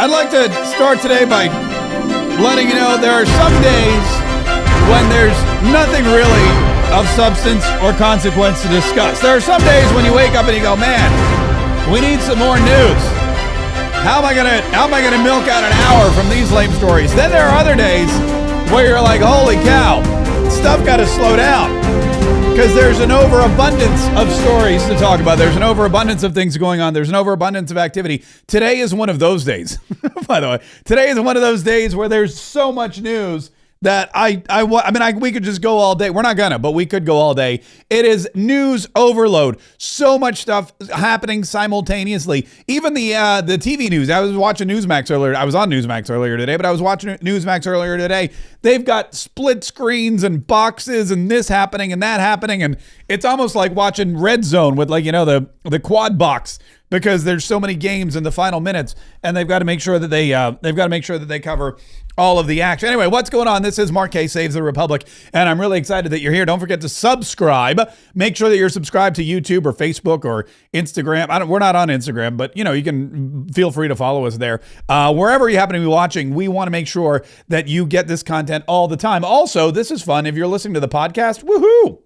I'd like to start today by letting you know there are some days when there's nothing really of substance or consequence to discuss. There are some days when you wake up and you go, man, we need some more news. How am I gonna milk out an hour from these lame stories? Then there are other days where you're like, holy cow, stuff got to slow down. Because there's an overabundance of stories to talk about. There's an overabundance of things going on. There's an overabundance of activity. Today is one of those days, by the way. Today is one of those days where there's so much news that we could just go all day. We're not gonna, but we could go all day. It is news overload. So much stuff happening simultaneously. Even the TV news. I was watching Newsmax earlier. I was on Newsmax earlier today, but I was watching Newsmax earlier today. They've got split screens and boxes and this happening and that happening, and it's almost like watching Red Zone with the quad box, because there's so many games in the final minutes, and they've got to make sure that they cover all of the action. Anyway, what's going on? This is Mark K. Saves the Republic, and I'm really excited that you're here. Don't forget to subscribe. Make sure that you're subscribed to YouTube or Facebook or Instagram. We're not on Instagram, but you can feel free to follow us there. Wherever you happen to be watching, we want to make sure that you get this content all the time. Also, this is fun. If you're listening to the podcast, woohoo!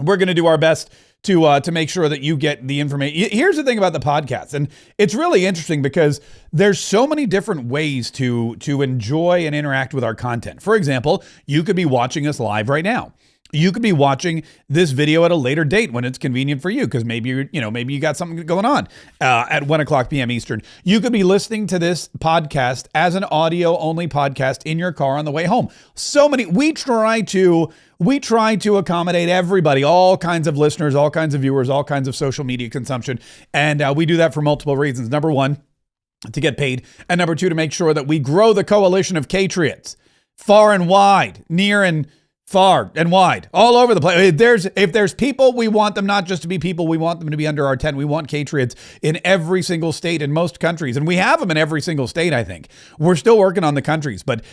We're going to do our best to make sure that you get the information. Here's the thing about the podcast, and it's really interesting because there's so many different ways to enjoy and interact with our content. For example, you could be watching us live right now. You could be watching this video at a later date when it's convenient for you, because maybe you got something going on at 1:00 p.m. Eastern. You could be listening to this podcast as an audio only podcast in your car on the way home. So many. We try to accommodate everybody, all kinds of listeners, all kinds of viewers, all kinds of social media consumption, and we do that for multiple reasons. Number one, to get paid, and number two, to make sure that we grow the coalition of Patriots far and wide, near and far and wide, all over the place. If there's people, we want them not just to be people, we want them to be under our tent. We want Patriots in every single state in most countries, and we have them in every single state, I think. We're still working on the countries, but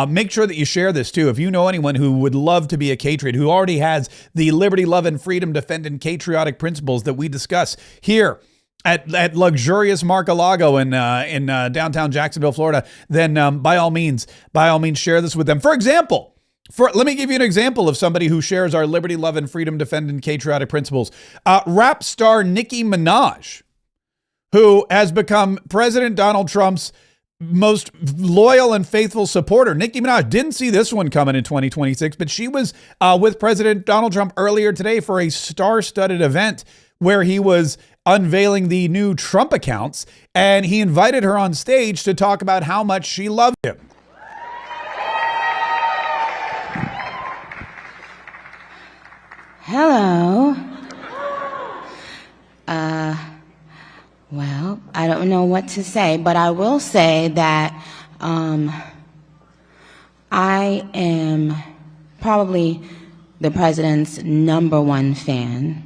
make sure that you share this too. If you know anyone who would love to be a Patriot, who already has the liberty, love, and freedom defending patriotic principles that we discuss here at luxurious Mar-a-Lago in downtown Jacksonville, Florida, then by all means share this with them. For example, let me give you an example of somebody who shares our liberty, love, and freedom defending patriotic principles. Rap star Nicki Minaj, who has become President Donald Trump's most loyal and faithful supporter. Nicki Minaj didn't see this one coming in 2026, but she was with President Donald Trump earlier today for a star-studded event where he was unveiling the new Trump accounts, and he invited her on stage to talk about how much she loved him. Hello. Well, I don't know what to say, but I will say that I am probably the president's #1 fan.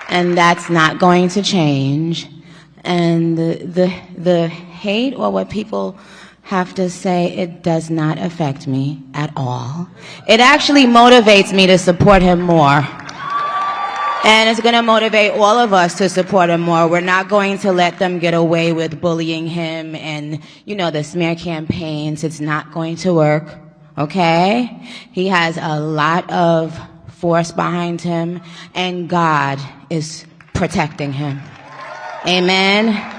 And that's not going to change. And the hate, or what people have to say, it does not affect me at all. It actually motivates me to support him more. And it's going to motivate all of us to support him more. We're not going to let them get away with bullying him and, the smear campaigns. It's not going to work, okay? He has a lot of force behind him, and God is protecting him. Amen.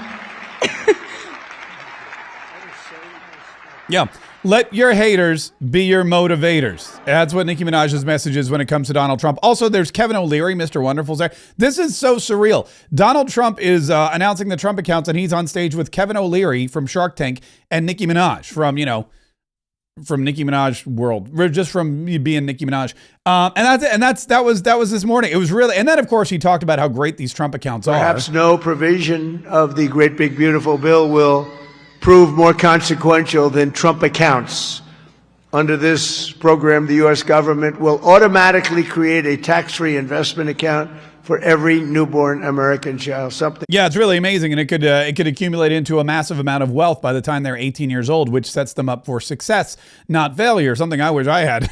Yeah. Let your haters be your motivators. That's what Nicki Minaj's message is when it comes to Donald Trump. Also, there's Kevin O'Leary, Mr. Wonderful's there. This is so surreal. Donald Trump is announcing the Trump accounts, and he's on stage with Kevin O'Leary from Shark Tank and Nicki Minaj from Nicki Minaj world, just from being Nicki Minaj. That was this morning. It was really, and then of course he talked about how great these Trump accounts are. Perhaps no provision of the great big beautiful bill will prove more consequential than Trump accounts. Under this program, the U.S. government will automatically create a tax-free investment account for every newborn American child. Something. Yeah, it's really amazing, and it could accumulate into a massive amount of wealth by the time they're 18 years old, which sets them up for success, not failure. Something I wish I had.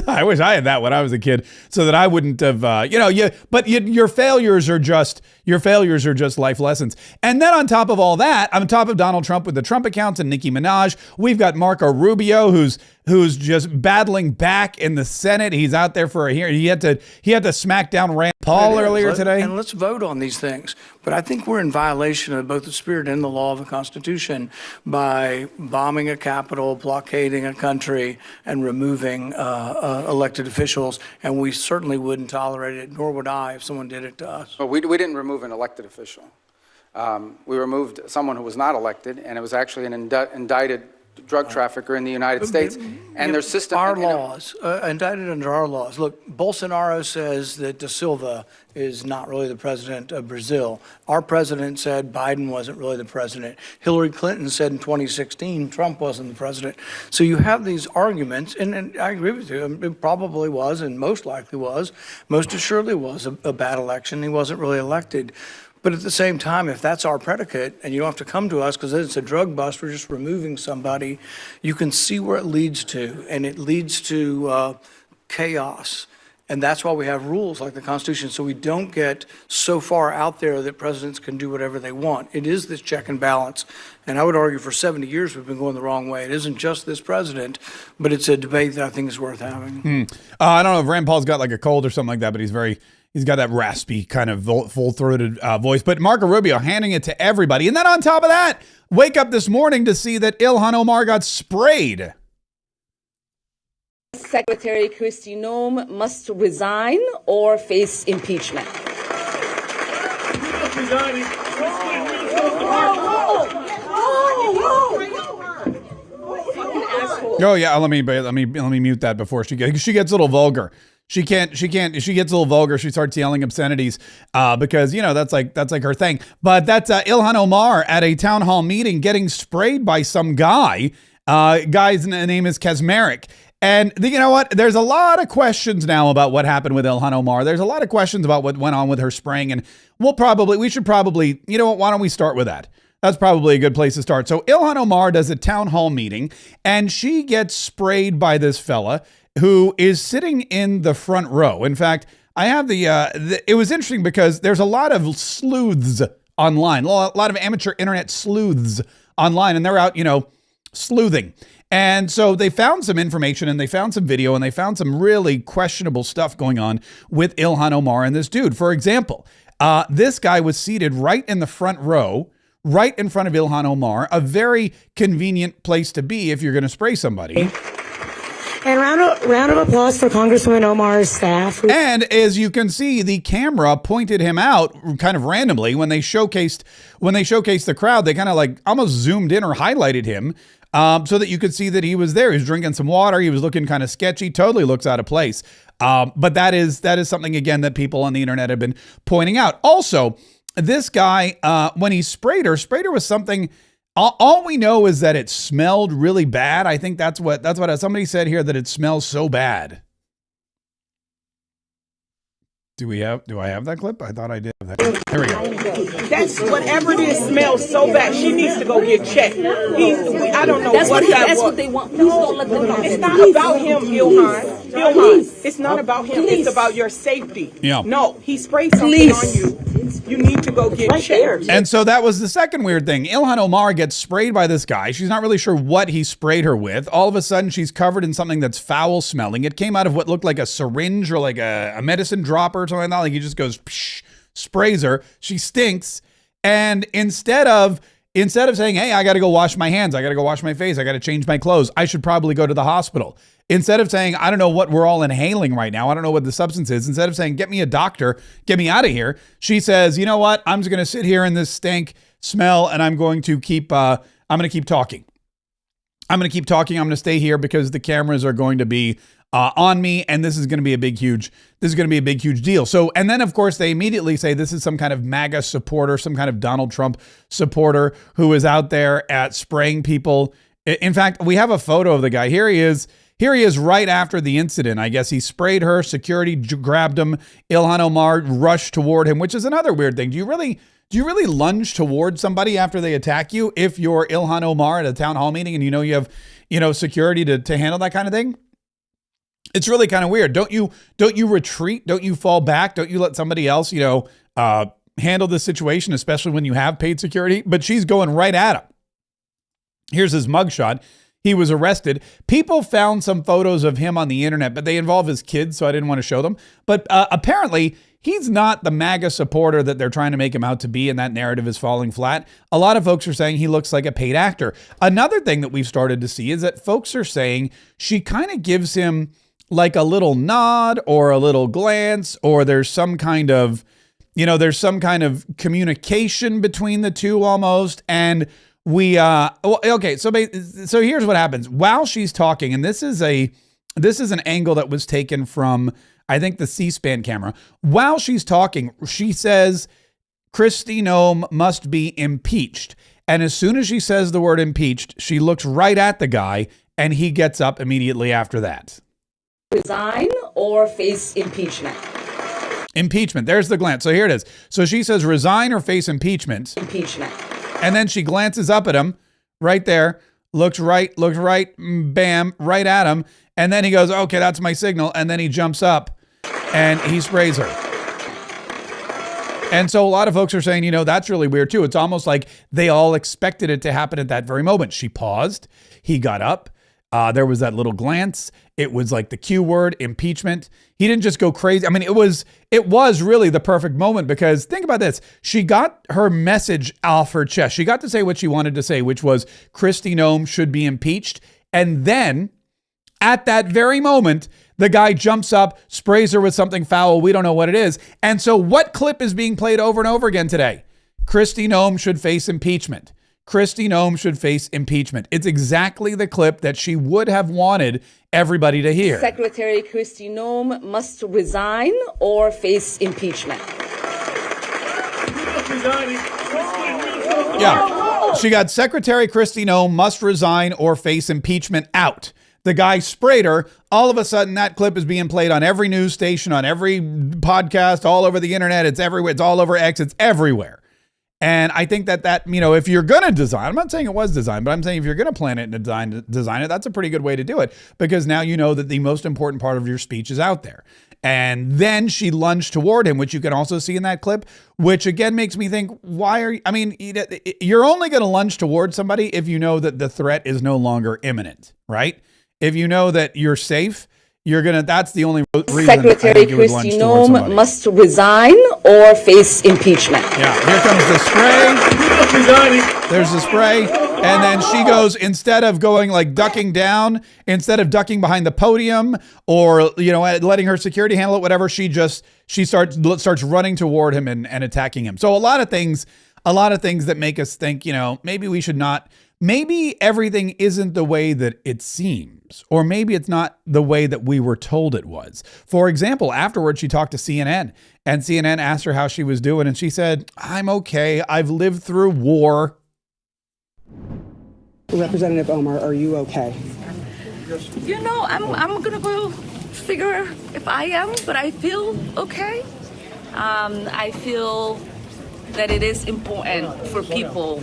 I wish I had that when I was a kid, so that I wouldn't have, your failures are just life lessons. And then on top of all that, on top of Donald Trump with the Trump accounts and Nicki Minaj, we've got Marco Rubio, who's just battling back in the Senate. He's out there for a hearing. He had to smack down Rand Paul earlier today. And let's vote on these things. But I think we're in violation of both the spirit and the law of the Constitution by bombing a capital, blockading a country, and removing elected officials. And we certainly wouldn't tolerate it, nor would I if someone did it to us. Well, we didn't remove an elected official. We removed someone who was not elected, and it was actually an indicted drug trafficker in the United States, and their system. Our laws, indicted under our laws. Look, Bolsonaro says that Da Silva is not really the president of Brazil. Our president said Biden wasn't really the president. Hillary Clinton said in 2016 Trump wasn't the president. So you have these arguments, and I agree with you. It probably was, and most likely was, most assuredly was a bad election. He wasn't really elected. But at the same time, if that's our predicate, and you don't have to come to us because it's a drug bust, we're just removing somebody, you can see where it leads to, and it leads to chaos. And that's why we have rules like the Constitution, so we don't get so far out there that presidents can do whatever they want. It is this check and balance. And I would argue for 70 years we've been going the wrong way. It isn't just this president, but it's a debate that I think is worth having. I don't know if Rand Paul's got like a cold or something like that, but he's got that raspy kind of full-throated voice. But Marco Rubio handing it to everybody. And then on top of that, wake up this morning to see that Ilhan Omar got sprayed. Secretary Kristi Noem must resign or face impeachment. Oh yeah, let me mute that before she gets a little vulgar. She gets a little vulgar. She starts yelling obscenities because, that's like her thing. But that's Ilhan Omar at a town hall meeting getting sprayed by some guy. Guy's name is Kaczmarek. And you know what? There's a lot of questions now about what happened with Ilhan Omar. There's a lot of questions about what went on with her spraying. And we should probably, why don't we start with that? That's probably a good place to start. So Ilhan Omar does a town hall meeting and she gets sprayed by this fella who is sitting in the front row. In fact, I have it was interesting because there's a lot of sleuths online, a lot of amateur internet sleuths online, and they're out, sleuthing. And so they found some information and they found some video and they found some really questionable stuff going on with Ilhan Omar and this dude. For example, this guy was seated right in the front row, right in front of Ilhan Omar, a very convenient place to be if you're going to spray somebody. And round of applause for Congresswoman Omar's staff. And as you can see, the camera pointed him out kind of randomly when they showcased the crowd. They kind of like almost zoomed in or highlighted him so that you could see that he was there. He was drinking some water. He was looking kind of sketchy. Totally looks out of place. But that is something, again, that people on the internet have been pointing out. Also, this guy, when he sprayed her with something. All we know is that it smelled really bad. I think that's what somebody said here, that it smells so bad. Do I have that clip? I thought I did. There we go. That's whatever it is smells so bad. She needs to go get checked. I don't know what that was. That's what they want. Please don't let them know. It's not about him, Ilhan. It's not about him. It's about your safety. Yeah. No, he sprayed something on you. You need to go get checked. And so that was the second weird thing. Ilhan Omar gets sprayed by this guy. She's not really sure what he sprayed her with. All of a sudden, she's covered in something that's foul smelling. It came out of what looked like a syringe or like a medicine dropper or something like that. Like he just goes, psh, sprays her. She stinks. And instead of saying, hey, I got to go wash my hands, I got to go wash my face, I got to change my clothes, I should probably go to the hospital. Instead of saying, I don't know what we're all inhaling right now, I don't know what the substance is, instead of saying, get me a doctor, get me out of here, she says, you know what, I'm just going to sit here in this stank smell and I'm going to keep talking. I'm going to keep talking. I'm going to stay here because the cameras are going to be on me, and this is going to be a big, huge deal. So, and then of course they immediately say this is some kind of MAGA supporter, some kind of Donald Trump supporter who is out there at spraying people. In fact, we have a photo of the guy. Here he is Here he is right after the incident. I guess he sprayed her. Security grabbed him. Ilhan Omar rushed toward him, which is another weird thing. Do you really lunge toward somebody after they attack you if you're Ilhan Omar at a town hall meeting and you know you have, security to handle that kind of thing? It's really kind of weird. Don't you retreat? Don't you fall back? Don't you let somebody else, handle this situation, especially when you have paid security? But she's going right at him. Here's his mugshot. He was arrested. People found some photos of him on the internet, but they involve his kids, so I didn't want to show them. But apparently, he's not the MAGA supporter that they're trying to make him out to be, and that narrative is falling flat. A lot of folks are saying he looks like a paid actor. Another thing that we've started to see is that folks are saying she kind of gives him like a little nod or a little glance, or there's some kind of communication between the two almost. And okay. So here's what happens while she's talking. And this is an angle that was taken from, I think, the C-SPAN camera. While she's talking, she says, Kristi Noem must be impeached. And as soon as she says the word impeached, she looks right at the guy and he gets up immediately after that. Resign or face impeachment. Impeachment. There's the glance. So here it is. So she says resign or face impeachment. Impeachment. And then she glances up at him right there, looks right, bam, right at him. And then he goes, okay, that's my signal. And then he jumps up and he sprays her. And so a lot of folks are saying, that's really weird too. It's almost like they all expected it to happen at that very moment. She paused. He got up. There was that little glance. It was like the Q word, impeachment. He didn't just go crazy. I mean, it was really the perfect moment, because think about this. She got her message off her chest. She got to say what she wanted to say, which was Kristi Noem should be impeached. And then at that very moment, the guy jumps up, sprays her with something foul. We don't know what it is. And so what clip is being played over and over again today? Kristi Noem should face impeachment. Kristi Noem should face impeachment. It's exactly the clip that she would have wanted everybody to hear. Secretary Kristi Noem must resign or face impeachment. Yeah. She got Secretary Kristi Noem must resign or face impeachment out. The guy sprayed her. All of a sudden, that clip is being played on every news station, on every podcast, all over the internet. It's everywhere. It's all over X. It's everywhere. And I think that, if you're going to design, I'm not saying it was designed, but I'm saying if you're going to plan it and design it, that's a pretty good way to do it, because now you know that the most important part of your speech is out there. And then she lunged toward him, which you can also see in that clip, which again makes me think, you're only going to lunge toward somebody if you know that the threat is no longer imminent, right? If you know that you're safe, that's the only reason. Secretary Kristi Noem must resign or face impeachment. Yeah, here comes the spray. There's the spray. And then she goes, instead of going like ducking down, instead of ducking behind the podium or, letting her security handle it, whatever, she starts running toward him and attacking him. So a lot of things that make us think, maybe we should not. Maybe everything isn't the way that it seems, or maybe it's not the way that we were told it was. For example, afterwards, she talked to CNN, and CNN asked her how she was doing, and she said, I'm okay. I've lived through war. Representative Omar, are you okay? I'm going to go figure if I am, but I feel okay. I feel that it is important for people,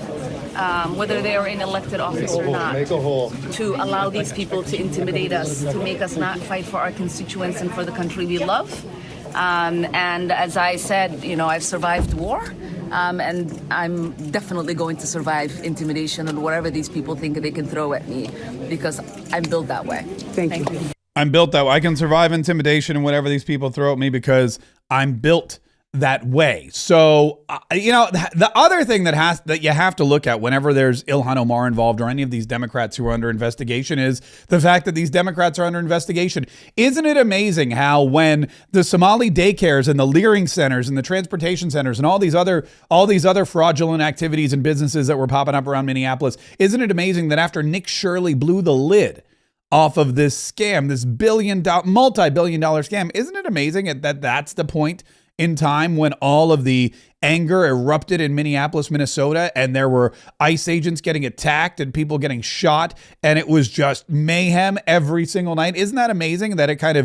whether they are in elected office or not, to allow these people to intimidate us, to make us not fight for our constituents and for the country we love. And as I said, I've survived war, and I'm definitely going to survive intimidation and whatever these people think they can throw at me, because I'm built that way. Thank you. I'm built that way. I can survive intimidation and whatever these people throw at me because I'm built that way. So, the other thing that you have to look at whenever there's Ilhan Omar involved or any of these Democrats who are under investigation is the fact that these Democrats are under investigation. Isn't it amazing how when the Somali daycares and the Leering centers and the transportation centers and all these other fraudulent activities and businesses that were popping up around Minneapolis, isn't it amazing that after Nick Shirley blew the lid off of this scam, this multi-billion-dollar scam, isn't it amazing that that's the point in time when all of the anger erupted in Minneapolis, Minnesota, and there were ICE agents getting attacked and people getting shot, and it was just mayhem every single night. Isn't that amazing that it kind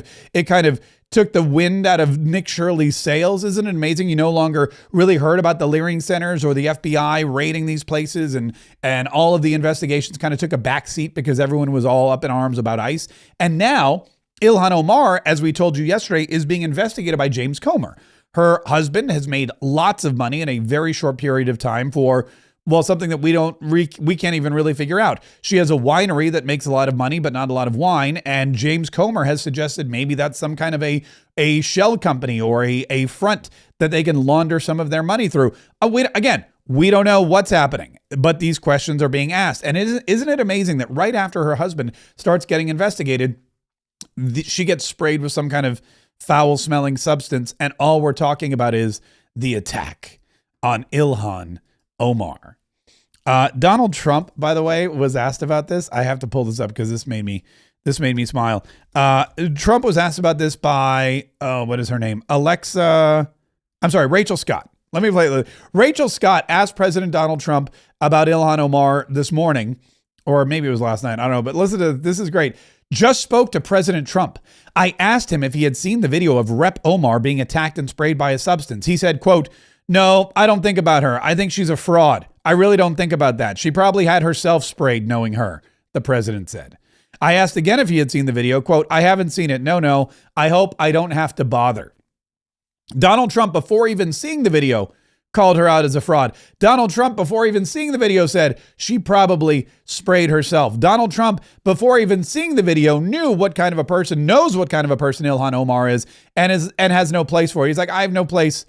of took the wind out of Nick Shirley's sails? Isn't it amazing? You no longer really heard about the Leering centers or the FBI raiding these places, and all of the investigations kind of took a backseat because everyone was all up in arms about ICE. And now Ilhan Omar, as we told you yesterday, is being investigated by James Comer. Her husband has made lots of money in a very short period of time for, well, something that we can't even really figure out. She has a winery that makes a lot of money, but not a lot of wine. And James Comer has suggested maybe that's some kind of a shell company or a front that they can launder some of their money through. We don't know what's happening, but these questions are being asked. And isn't it amazing that right after her husband starts getting investigated, she gets sprayed with some kind of foul-smelling substance, and all we're talking about is the attack on Ilhan Omar. Donald Trump, by the way, was asked about this. I have to pull this up because this made me smile. Trump was asked about this by what is her name? Rachel Scott. Let me play it. Rachel Scott asked President Donald Trump about Ilhan Omar this morning, or maybe it was last night. I don't know, but listen to this. Is great. Just spoke to President Trump. I asked him if he had seen the video of Rep. Omar being attacked and sprayed by a substance. He said, quote, "No, I don't think about her. I think she's a fraud. I really don't think about that. She probably had herself sprayed knowing her," the president said. I asked again if he had seen the video. Quote, "I haven't seen it. No. I hope I don't have to bother." Donald Trump, before even seeing the video, called her out as a fraud. Donald Trump, before even seeing the video, said she probably sprayed herself. Donald Trump, before even seeing the video, knows what kind of a person Ilhan Omar is, and has no place for it. He's like, I have no place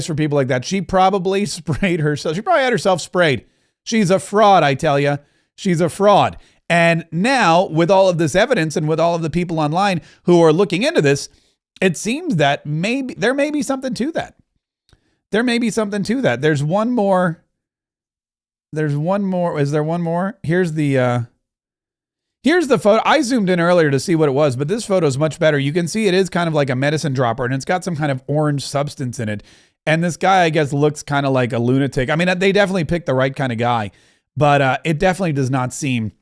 for people like that. She probably sprayed herself. She probably had herself sprayed. She's a fraud, I tell you. She's a fraud. And now, with all of this evidence and with all of the people online who are looking into this, it seems that there may be something to that. There may be something to that. There's one more. Is there one more? Here's the photo. I zoomed in earlier to see what it was, but this photo is much better. You can see it is kind of like a medicine dropper, and it's got some kind of orange substance in it. And this guy, I guess, looks kind of like a lunatic. I mean, they definitely picked the right kind of guy, but it definitely does not seem.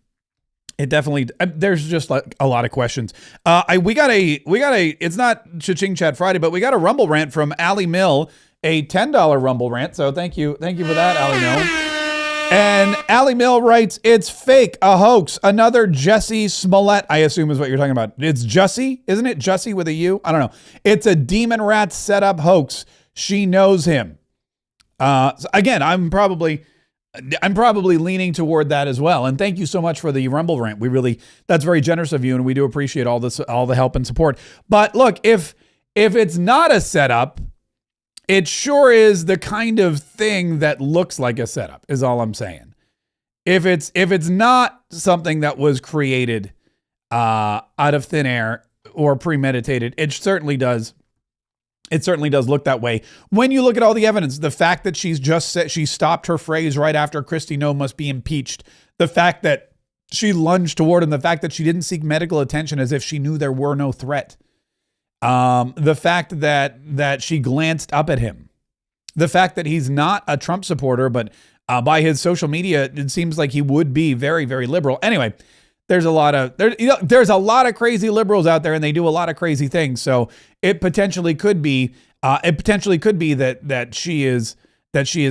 There's just like a lot of questions. We got a. It's not Cha-Ching Chat Friday, but we got a Rumble rant from Allie Mill. A $10 Rumble rant. So thank you for that, Allie Mill. And Allie Mill writes, "It's fake, a hoax. Another Jussie Smollett," I assume is what you're talking about. It's Jussie, isn't it? Jussie with a U? I don't know. "It's a demon rat setup hoax. She knows him." So again, I'm probably leaning toward that as well. And thank you so much for the Rumble rant. That's very generous of you, and we do appreciate all the help and support. But look, if it's not a setup, it sure is the kind of thing that looks like a setup, is all I'm saying. If it's not something that was created out of thin air or premeditated, it certainly does look that way. When you look at all the evidence, the fact that she stopped her phrase right after Kristi Noem must be impeached, the fact that she lunged toward him, the fact that she didn't seek medical attention as if she knew there were no threat. The fact that she glanced up at him, the fact that he's not a Trump supporter, but by his social media, it seems like he would be very, very liberal. Anyway, there's a lot of crazy liberals out there, and they do a lot of crazy things. So it potentially could be that she has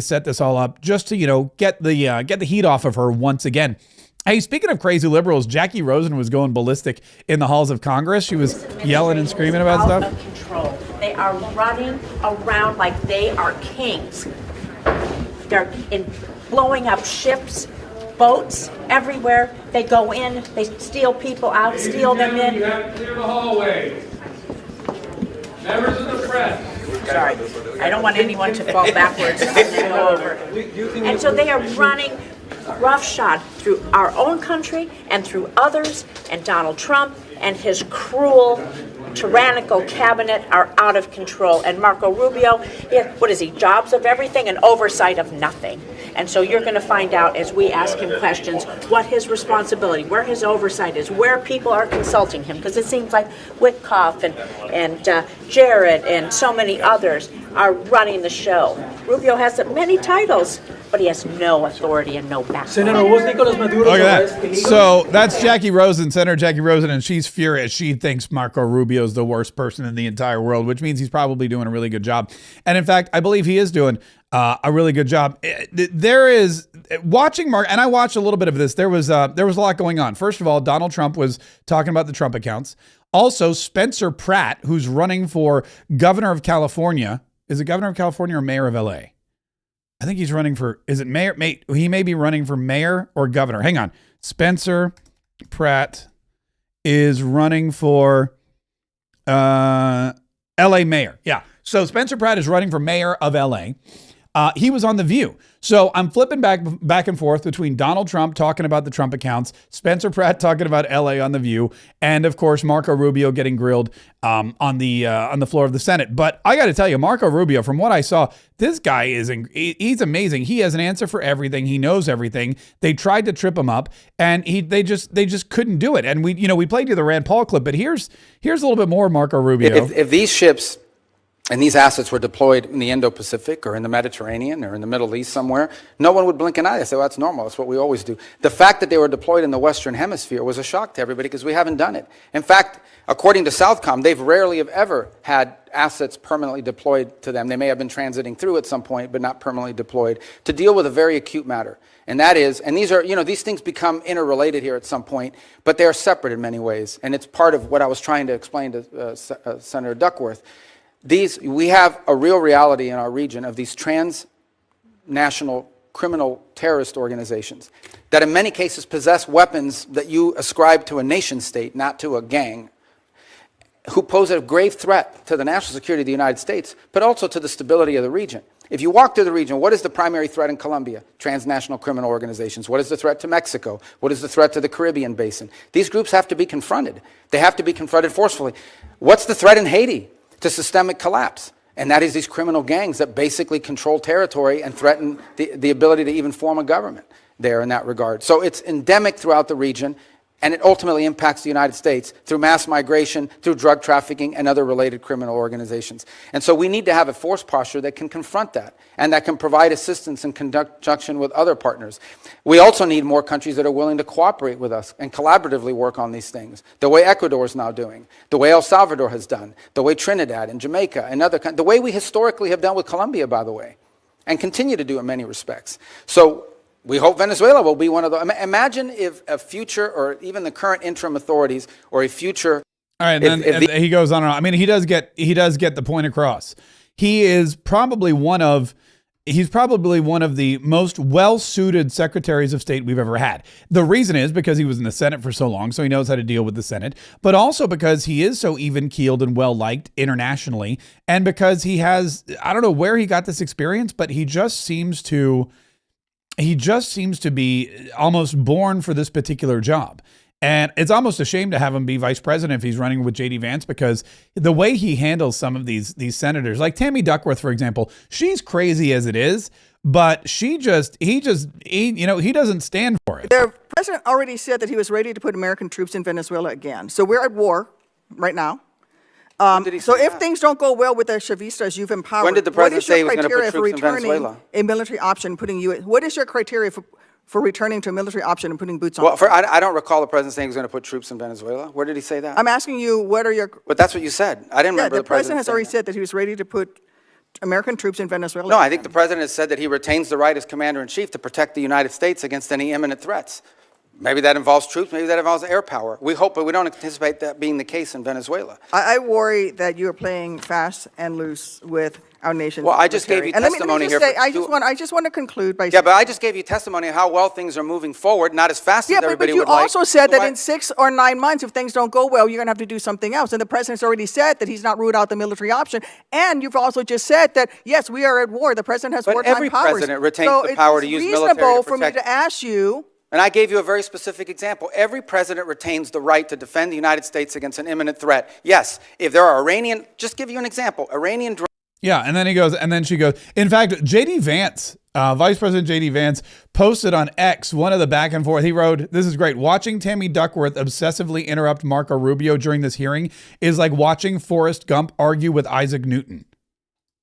set this all up just to get the heat off of her once again. Hey, speaking of crazy liberals, Jackie Rosen was going ballistic in the halls of Congress. She was yelling and screaming about stuff. Out of control. They are running around like they are kings. They're blowing up ships, boats, everywhere. They go in, they steal people out, steal them in. You have to clear the hallway. Members of the press. Sorry, I don't want anyone to fall backwards and then go over. And so they are running roughshod through our own country and through others, and Donald Trump and his cruel, tyrannical cabinet are out of control. And Marco Rubio, jobs of everything and oversight of nothing. And so you're going to find out as we ask him questions what his responsibility, where his oversight is, where people are consulting him, because it seems like Witkoff and Jared and so many others are running the show. Rubio has many titles, but he has no authority and no backbone. Senator, was Nicolas Maduro Look at that. So that's Jackie Rosen, Senator Jackie Rosen, and she's furious. She thinks Marco Rubio is the worst person in the entire world, which means he's probably doing a really good job. And in fact, I believe he is doing a really good job. There is watching Mark, and I watched a little bit of this. There was a lot going on. First of all, Donald Trump was talking about the Trump accounts. Also, Spencer Pratt, who's running for governor of California. Is it governor of California or mayor of LA? I think he's running for, is it mayor? He may be running for mayor or governor. Hang on. Spencer Pratt is running for LA mayor. Yeah. So Spencer Pratt is running for mayor of LA. He was on The View. So I'm flipping back and forth between Donald Trump talking about the Trump accounts, Spencer Pratt talking about LA on The View, and of course Marco Rubio getting grilled on the floor of the Senate. But I got to tell you, Marco Rubio, from what I saw, this guy he's amazing. He has an answer for everything. He knows everything. They tried to trip him up, and they just couldn't do it. And we played you the Rand Paul clip, but here's a little bit more Marco Rubio. If these ships and these assets were deployed in the Indo-Pacific or in the Mediterranean or in the Middle East somewhere, no one would blink an eye. They say, well, that's normal. That's what we always do. The fact that they were deployed in the Western Hemisphere was a shock to everybody because we haven't done it. In fact, according to Southcom, they've rarely have ever had assets permanently deployed to them. They may have been transiting through at some point, but not permanently deployed, to deal with a very acute matter. And that is, and these are, these things become interrelated here at some point, but they are separate in many ways. And it's part of what I was trying to explain to Senator Duckworth. We have a real reality in our region of these transnational criminal terrorist organizations that in many cases possess weapons that you ascribe to a nation state, not to a gang, who pose a grave threat to the national security of the United States, but also to the stability of the region. If you walk through the region, what is the primary threat in Colombia? Transnational criminal organizations. What is the threat to Mexico? What is the threat to the Caribbean basin? These groups have to be confronted. They have to be confronted forcefully. What's the threat in Haiti? To systemic collapse. And that is these criminal gangs that basically control territory and threaten the ability to even form a government there in that regard. So it's endemic throughout the region, and it ultimately impacts the United States through mass migration, through drug trafficking, and other related criminal organizations. And so we need to have a force posture that can confront that, and that can provide assistance in conjunction with other partners. We also need more countries that are willing to cooperate with us and collaboratively work on these things, the way Ecuador is now doing, the way El Salvador has done, the way Trinidad and Jamaica and other countries, the way we historically have done with Colombia, by the way, and continue to do in many respects. So we hope Venezuela will be one of those. Imagine if a future, or even the current interim authorities, or a future. All right, and he goes on and on. I mean, he does get the point across. He's probably one of the most well-suited secretaries of state we've ever had. The reason is because he was in the Senate for so long, so he knows how to deal with the Senate, but also because he is so even-keeled and well-liked internationally, and because he has, I don't know where he got this experience, but he just seems to be almost born for this particular job. And it's almost a shame to have him be vice president if he's running with J.D. Vance, because the way he handles some of these senators, like Tammy Duckworth, for example, she's crazy as it is, but he doesn't stand for it. The president already said that he was ready to put American troops in Venezuela again. So we're at war right now. So if things don't go well with the Chavistas you've empowered, when did the president say he was going to put troops in Venezuela? A military option, what is your criteria for returning to a military option and putting boots on? Well, I don't recall the president saying he was going to put troops in Venezuela. Where did he say that? I'm asking you, what are your... But that's what you said. I didn't remember the president has already said that he was ready to put American troops in Venezuela. No, I think the president has said that he retains the right as commander-in-chief to protect the United States against any imminent threats. Maybe that involves troops, maybe that involves air power. We hope, but we don't anticipate that being the case in Venezuela. I worry that you are playing fast and loose with our nation's Well, I just gave you testimony here. I just want to conclude by saying... Yeah, but I just gave you testimony of how well things are moving forward, not as fast as everybody would like. Yeah, but you also said that in 6 or 9 months, if things don't go well, you're going to have to do something else. And the president's already said that he's not ruled out the military option. And you've also just said that, yes, we are at war. The president has wartime powers. But every president retains the power to use military to protect. So it's reasonable for me to ask you... And I gave you a very specific example. Every president retains the right to defend the United States against an imminent threat. Yes, if there are just give you an example, Iranian drones. Yeah, and then she goes, in fact, J.D. Vance Vice President J.D. Vance posted on X one of the back and forth. He wrote, this is great. Watching Tammy Duckworth obsessively interrupt Marco Rubio during this hearing is like watching Forrest Gump argue with Isaac Newton.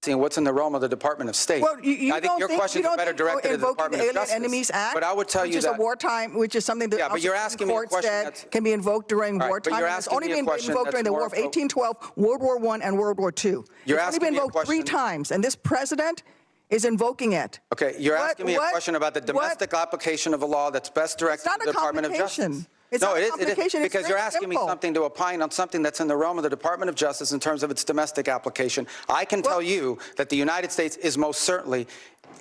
Seeing what's in the realm of the Department of State. Well, I think your questions are better directed at the Department of Justice. Enemies Act, but I would tell you which is that, a wartime, which is something that but you're asking me a question that's, can be invoked during wartime. But you're It's asking only me a been question invoked during the War of 1812, World War I, and World War II. You're it's only asking been me a invoked 3 question. times, and this president is invoking it. Okay, you're asking me a question about the domestic application of a law that's best directed to the Department of Justice. It's no, not it a is complication. It's because you're very asking simple. me something to opine on something that's in the realm of the Department of Justice in terms of its domestic application. I can tell you that the United States is most certainly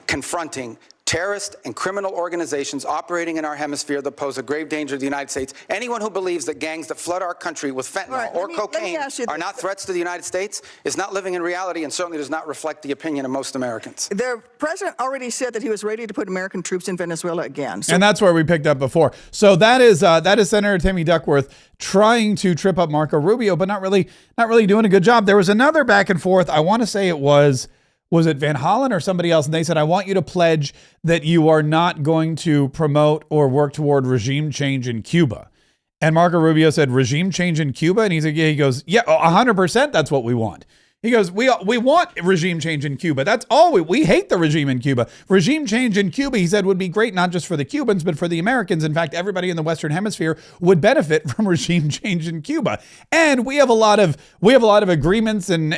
confronting terrorist and criminal organizations operating in our hemisphere that pose a grave danger to the United States. Anyone who believes that gangs that flood our country with fentanyl or cocaine are not threats to the United States is not living in reality and certainly does not reflect the opinion of most Americans. The president already said that he was ready to put American troops in Venezuela again. And that's where we picked up before. So that is Senator Tammy Duckworth trying to trip up Marco Rubio, but not really doing a good job. There was another back and forth. I want to say it was it Van Hollen or somebody else? And they said, I want you to pledge that you are not going to promote or work toward regime change in Cuba. And Marco Rubio said, regime change in Cuba? And he said, yeah, 100%. That's what we want. He goes, we want regime change in Cuba. That's all we hate the regime in Cuba. Regime change in Cuba, he said, would be great, not just for the Cubans, but for the Americans. In fact, everybody in the Western Hemisphere would benefit from regime change in Cuba. And we have a lot of agreements and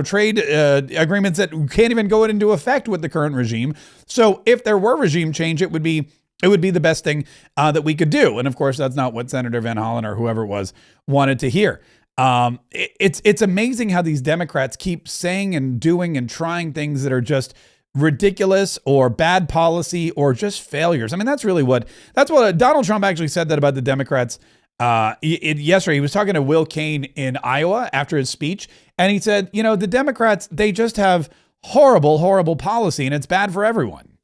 trade agreements that can't even go into effect with the current regime. So if there were regime change, it would be the best thing that we could do. And of course, that's not what Senator Van Hollen or whoever it was wanted to hear. It's amazing how these Democrats keep saying and doing and trying things that are just ridiculous or bad policy or just failures. I mean, that's what Donald Trump actually said that about the Democrats. Yesterday, he was talking to Will Cain in Iowa after his speech. And he said, the Democrats, they just have horrible, horrible policy and it's bad for everyone.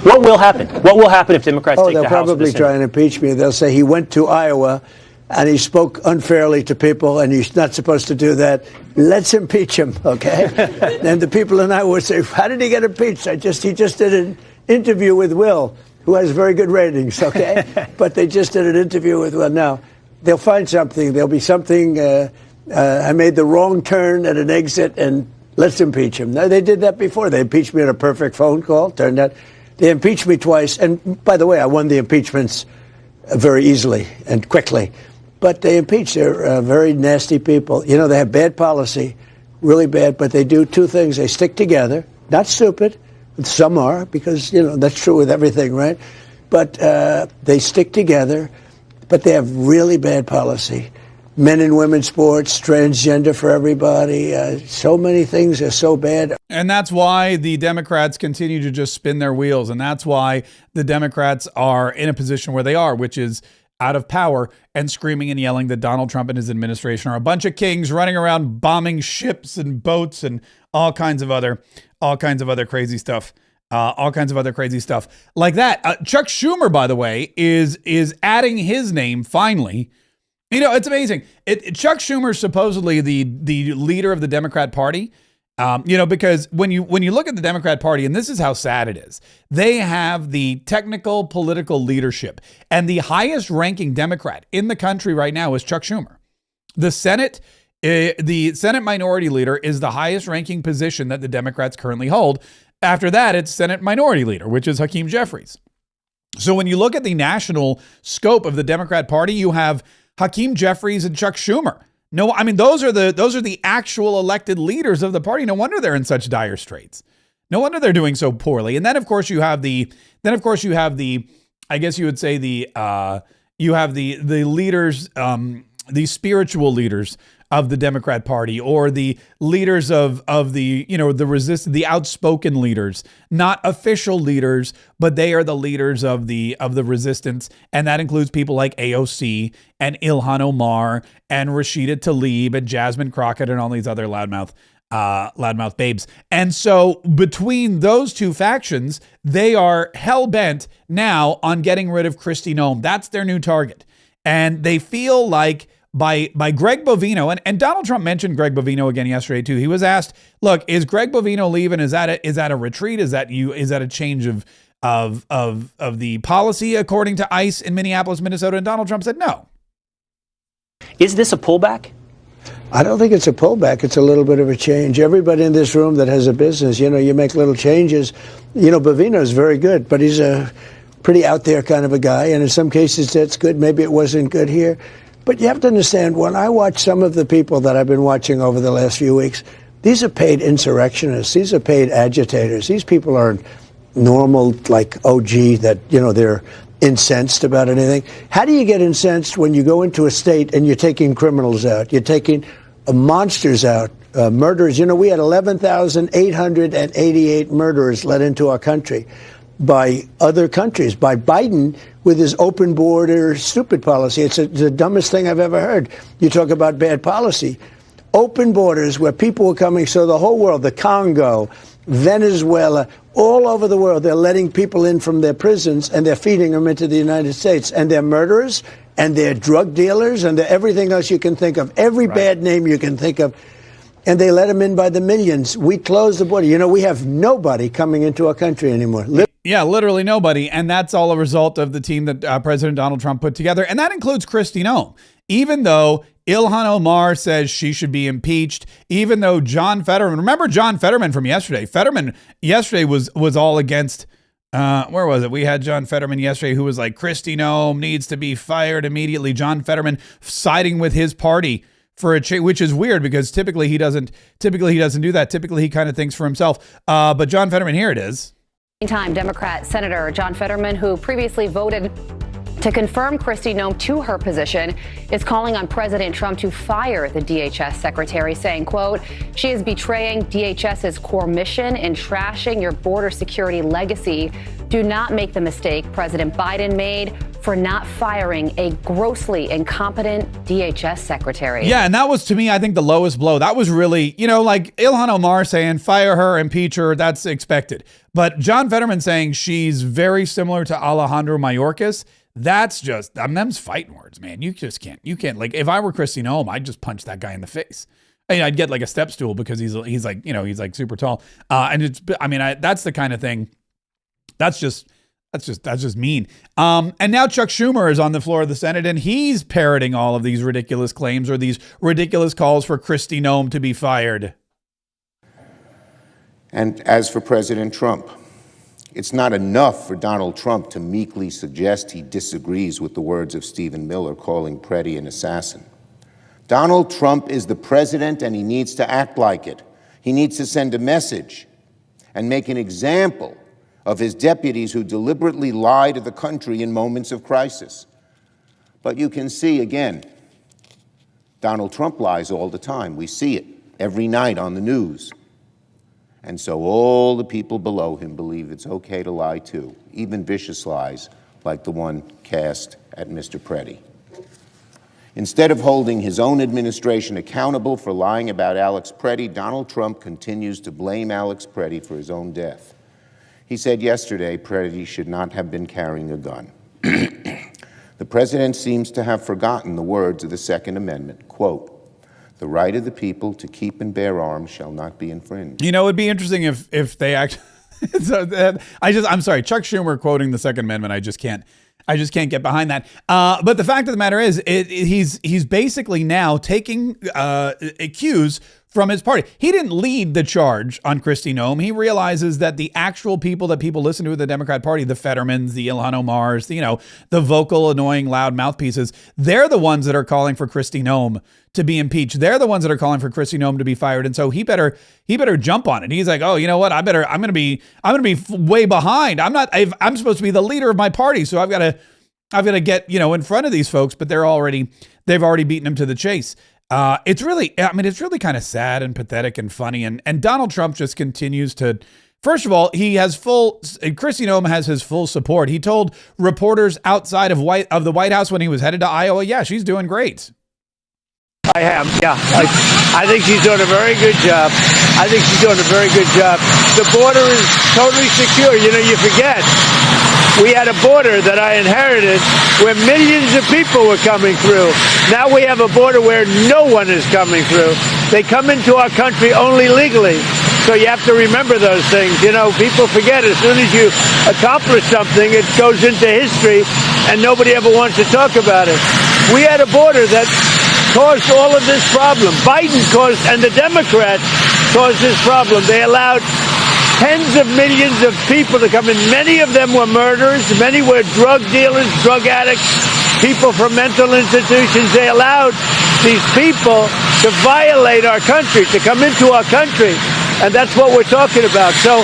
What will happen? What will happen if Democrats take the House? They'll probably try and impeach me. They'll say he went to Iowa and he spoke unfairly to people, and he's not supposed to do that. Let's impeach him, okay? And the people in Iowa say, how did he get impeached? He just did an interview with Will, who has very good ratings, okay? But they just did an interview with Will. Now, they'll find something. There'll be something, I made the wrong turn at an exit, and let's impeach him. No, they did that before. They impeached me on a perfect phone call. Turned out they impeached me twice. And by the way, I won the impeachments very easily and quickly. But they impeach. They're very nasty people. They have bad policy, really bad, but they do 2 things. They stick together, not stupid. Some are, because, that's true with everything, right? But they stick together, but they have really bad policy. Men and women's sports, transgender for everybody. So many things are so bad. And that's why the Democrats continue to just spin their wheels. And that's why the Democrats are in a position where they are, which is out of power and screaming and yelling that Donald Trump and his administration are a bunch of kings running around bombing ships and boats and all kinds of other crazy stuff. Like that. Chuck Schumer, by the way, is adding his name finally. It's amazing. Chuck Schumer, supposedly the leader of the Democrat Party. Because when you look at the Democrat Party, and this is how sad it is, they have the technical political leadership, and the highest ranking Democrat in the country right now is Chuck Schumer. The Senate minority leader is the highest ranking position that the Democrats currently hold. After that, it's Senate minority leader, which is Hakeem Jeffries. So when you look at the national scope of the Democrat Party, you have Hakeem Jeffries and Chuck Schumer. No, I mean, those are the actual elected leaders of the party. No wonder they're in such dire straits. No wonder they're doing so poorly. And then of course you have the I guess you would say the leaders, the spiritual leaders of the Democrat Party, or the leaders of the the outspoken leaders, not official leaders, but they are the leaders of the resistance. And that includes people like AOC and Ilhan Omar and Rashida Tlaib and Jasmine Crockett and all these other loudmouth babes. And so between those 2 factions, they are hell-bent now on getting rid of Kristi Noem. That's their new target. And they feel like by Greg Bovino. And Donald Trump mentioned Greg Bovino again yesterday too. He was asked, look, is Greg Bovino leaving? Is that a retreat? Is that a change of the policy according to ICE in Minneapolis, Minnesota? And Donald Trump said no. Is this a pullback? I don't think it's a pullback. It's a little bit of a change. Everybody in this room that has a business, you make little changes. Bovino's very good, but he's a pretty out there kind of a guy. And in some cases, that's good. Maybe it wasn't good here. But you have to understand, when I watch some of the people that I've been watching over the last few weeks, these are paid insurrectionists. These are paid agitators. These people aren't normal, like OG, that, they're incensed about anything. How do you get incensed when you go into a state and you're taking criminals out? You're taking monsters out, murderers. We had 11,888 murderers let into our country by other countries, by Biden with his open border stupid policy. It's the dumbest thing I've ever heard. You talk about bad policy. Open borders where people were coming, so the whole world, the Congo, Venezuela, all over the world, they're letting people in from their prisons and they're feeding them into the United States. And they're murderers and they're drug dealers and they're everything else you can think of, every bad name you can think of. And they let them in by the millions. We closed the border. We have nobody coming into our country anymore. Yeah, literally nobody. And that's all a result of the team that President Donald Trump put together. And that includes Kristi Noem. Even though Ilhan Omar says she should be impeached, even though John Fetterman, remember John Fetterman from yesterday? Fetterman yesterday was all against, where was it? We had John Fetterman yesterday who was like, Kristi Noem needs to be fired immediately. John Fetterman siding with his party for a change, which is weird because typically he doesn't do that. Typically he kind of thinks for himself. But John Fetterman, here it is. Meantime, Democrat Senator John Fetterman, who previously voted to confirm Kristi Noem to her position, is calling on President Trump to fire the DHS secretary, saying, quote, she is betraying DHS's core mission and trashing your border security legacy. Do not make the mistake President Biden made for not firing a grossly incompetent DHS secretary. Yeah, and that was, to me, I think the lowest blow. That was really, like Ilhan Omar saying, fire her, impeach her, that's expected. But John Fetterman saying she's very similar to Alejandro Mayorkas, that's just, them's fighting words, man. You can't, like, if I were Kristi Noem, I'd just punch that guy in the face. I'd get like a step stool because he's like, he's like super tall. And that's the kind of thing, that's just mean. And now Chuck Schumer is on the floor of the Senate and he's parroting all of these ridiculous claims or these ridiculous calls for Kristi Noem to be fired. And as for President Trump, it's not enough for Donald Trump to meekly suggest he disagrees with the words of Stephen Miller calling Preddy an assassin. Donald Trump is the president and he needs to act like it. He needs to send a message and make an example of his deputies who deliberately lie to the country in moments of crisis. But you can see, again, Donald Trump lies all the time. We see it every night on the news. And so all the people below him believe it's okay to lie too, even vicious lies like the one cast at Mr. Preddy. Instead of holding his own administration accountable for lying about Alex Preddy, Donald Trump continues to blame Alex Preddy for his own death. He said yesterday Preddy should not have been carrying a gun. The president seems to have forgotten the words of the Second Amendment, quote, the right of the people to keep and bear arms shall not be infringed. It'd be interesting if they act. I'm sorry, Chuck Schumer quoting the Second Amendment. I just can't get behind that. But the fact of the matter is, he's basically now taking cues from his party. He didn't lead the charge on Kristi Noem. He realizes that the actual people that people listen to in the Democrat Party, the Fettermans, the Ilhan Omars, the vocal, annoying, loud mouthpieces, they're the ones that are calling for Kristi Noem to be impeached. They're the ones that are calling for Kristi Noem to be fired. And so he better jump on it. He's like, oh, you know what? I'm going to be way behind. I'm supposed to be the leader of my party. So I've got to get, in front of these folks, but they've already beaten him to the chase. It's really kind of sad and pathetic and funny. And Donald Trump just continues to, first of all, Kristi Noem has his full support. He told reporters outside of the White House when he was headed to Iowa, yeah, she's doing great. I am, yeah. I think she's doing a very good job. The border is totally secure. You forget. we had a border that I inherited where millions of people were coming through. Now we have a border where no one is coming through. They come into our country only legally. So you have to remember those things. You know, people forget as soon as you accomplish something, it goes into history, and nobody ever wants to talk about it. We had a border that caused all of this problem. Biden caused, and the Democrats caused this problem. They allowed tens of millions of people to come in. Many of them were murderers. Many were drug dealers, drug addicts, people from mental institutions. They allowed these people to violate our country, to come into our country. And that's what we're talking about. So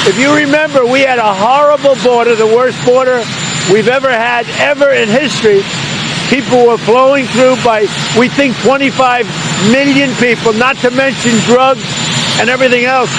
if you remember, we had a horrible border, the worst border we've ever had, ever in history. People were flowing through by, we think, 25 million people, not to mention drugs and everything else.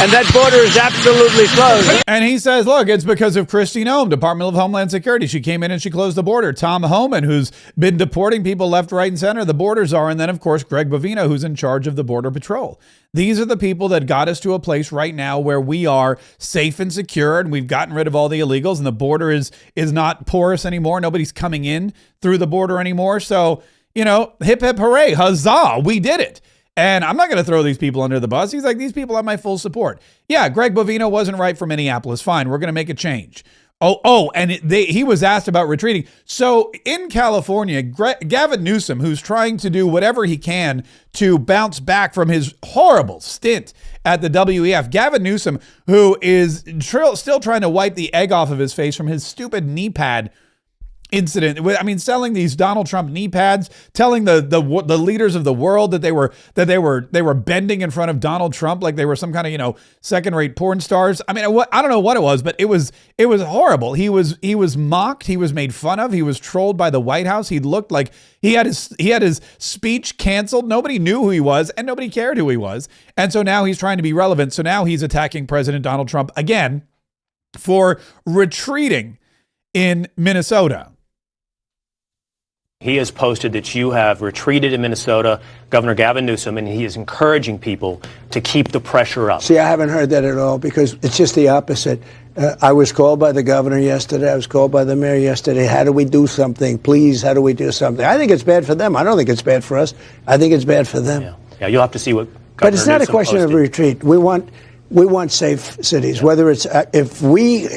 And that border is absolutely closed. And he says, look, it's because of Kristi Noem, Department of Homeland Security. She came in and she closed the border. Tom Homan, who's been deporting people left, right, and center, the border czar. And then, of course, Greg Bovino, who's in charge of the Border Patrol. These are the people that got us to a place right now where we are safe and secure, and we've gotten rid of all the illegals, and the border is not porous anymore. Nobody's coming in through the border anymore. So, you know, hip, hip, hooray, huzzah, we did it. And I'm not going to throw these people under the bus. He's like, these people have my full support. Yeah, Greg Bovino wasn't right for Minneapolis. Fine, we're going to make a change. And he was asked about retreating. So in California, Gavin Newsom, who's trying to do whatever he can to bounce back from his horrible stint at the WEF, Gavin Newsom, who is still trying to wipe the egg off of his face from his stupid knee pad incident. I mean, selling these Donald Trump knee pads, telling the leaders of the world that they were bending in front of Donald Trump like they were some kind of, you know, second-rate porn stars. I mean, I don't know what it was, but it was horrible. He was mocked. He was made fun of. He was trolled by the White House. He looked like he had his speech canceled. Nobody knew who he was, and nobody cared who he was. And so now he's trying to be relevant. So now he's attacking President Donald Trump again for retreating in Minnesota. He has posted that you have retreated in Minnesota, Governor Gavin Newsom, and he is encouraging people to keep the pressure up. See, I haven't heard that at all because it's just the opposite. I was called by the governor yesterday. I was called by the mayor yesterday. How do we do something? Please, how do we do something? I think it's bad for them. I don't think it's bad for us. I think it's bad for them. Yeah, you'll have to see what Governor But it's not Newsom a question posted. of retreat. We want safe cities. Whether it's if we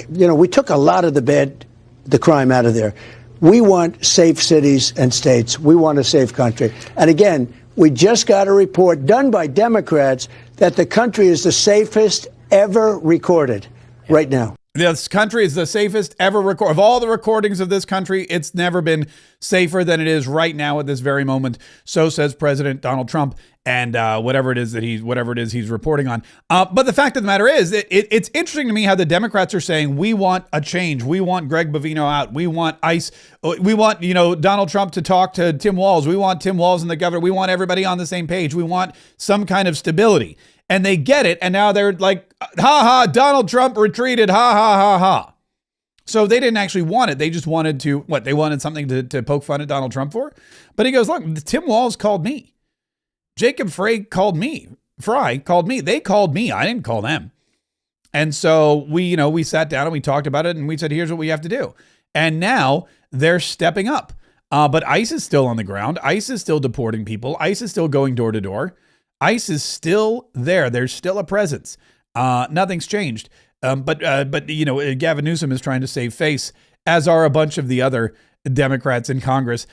took a lot of the crime out of there. We want safe cities and states. We want a safe country. And again, we just got a report done by Democrats that the country is the safest ever recorded right now. This country is the safest ever recorded. Of all the recordings of this country, it's never been safer than it is right now at this very moment. So says President Donald Trump, and whatever it is he's reporting on. But the fact of the matter is, it's interesting to me how the Democrats are saying we want a change. We want Greg Bovino out. We want ICE. We want Donald Trump to talk to Tim Walz. We want Tim Walz and the governor. We want everybody on the same page. We want some kind of stability. And they get it, and now they're like, ha ha, Donald Trump retreated, ha ha ha ha. So they didn't actually want it. They just wanted to, they wanted something to poke fun at Donald Trump for. But he goes, look, Tim Walz called me. Jacob Fry called me. They called me. I didn't call them. And so we sat down and we talked about it, and we said, here's what we have to do. And now they're stepping up. But ICE is still on the ground. ICE is still deporting people. ICE is still going door to door. ICE is still there. There's still a presence. Nothing's changed. But Gavin Newsom is trying to save face, as are a bunch of the other Democrats in Congress.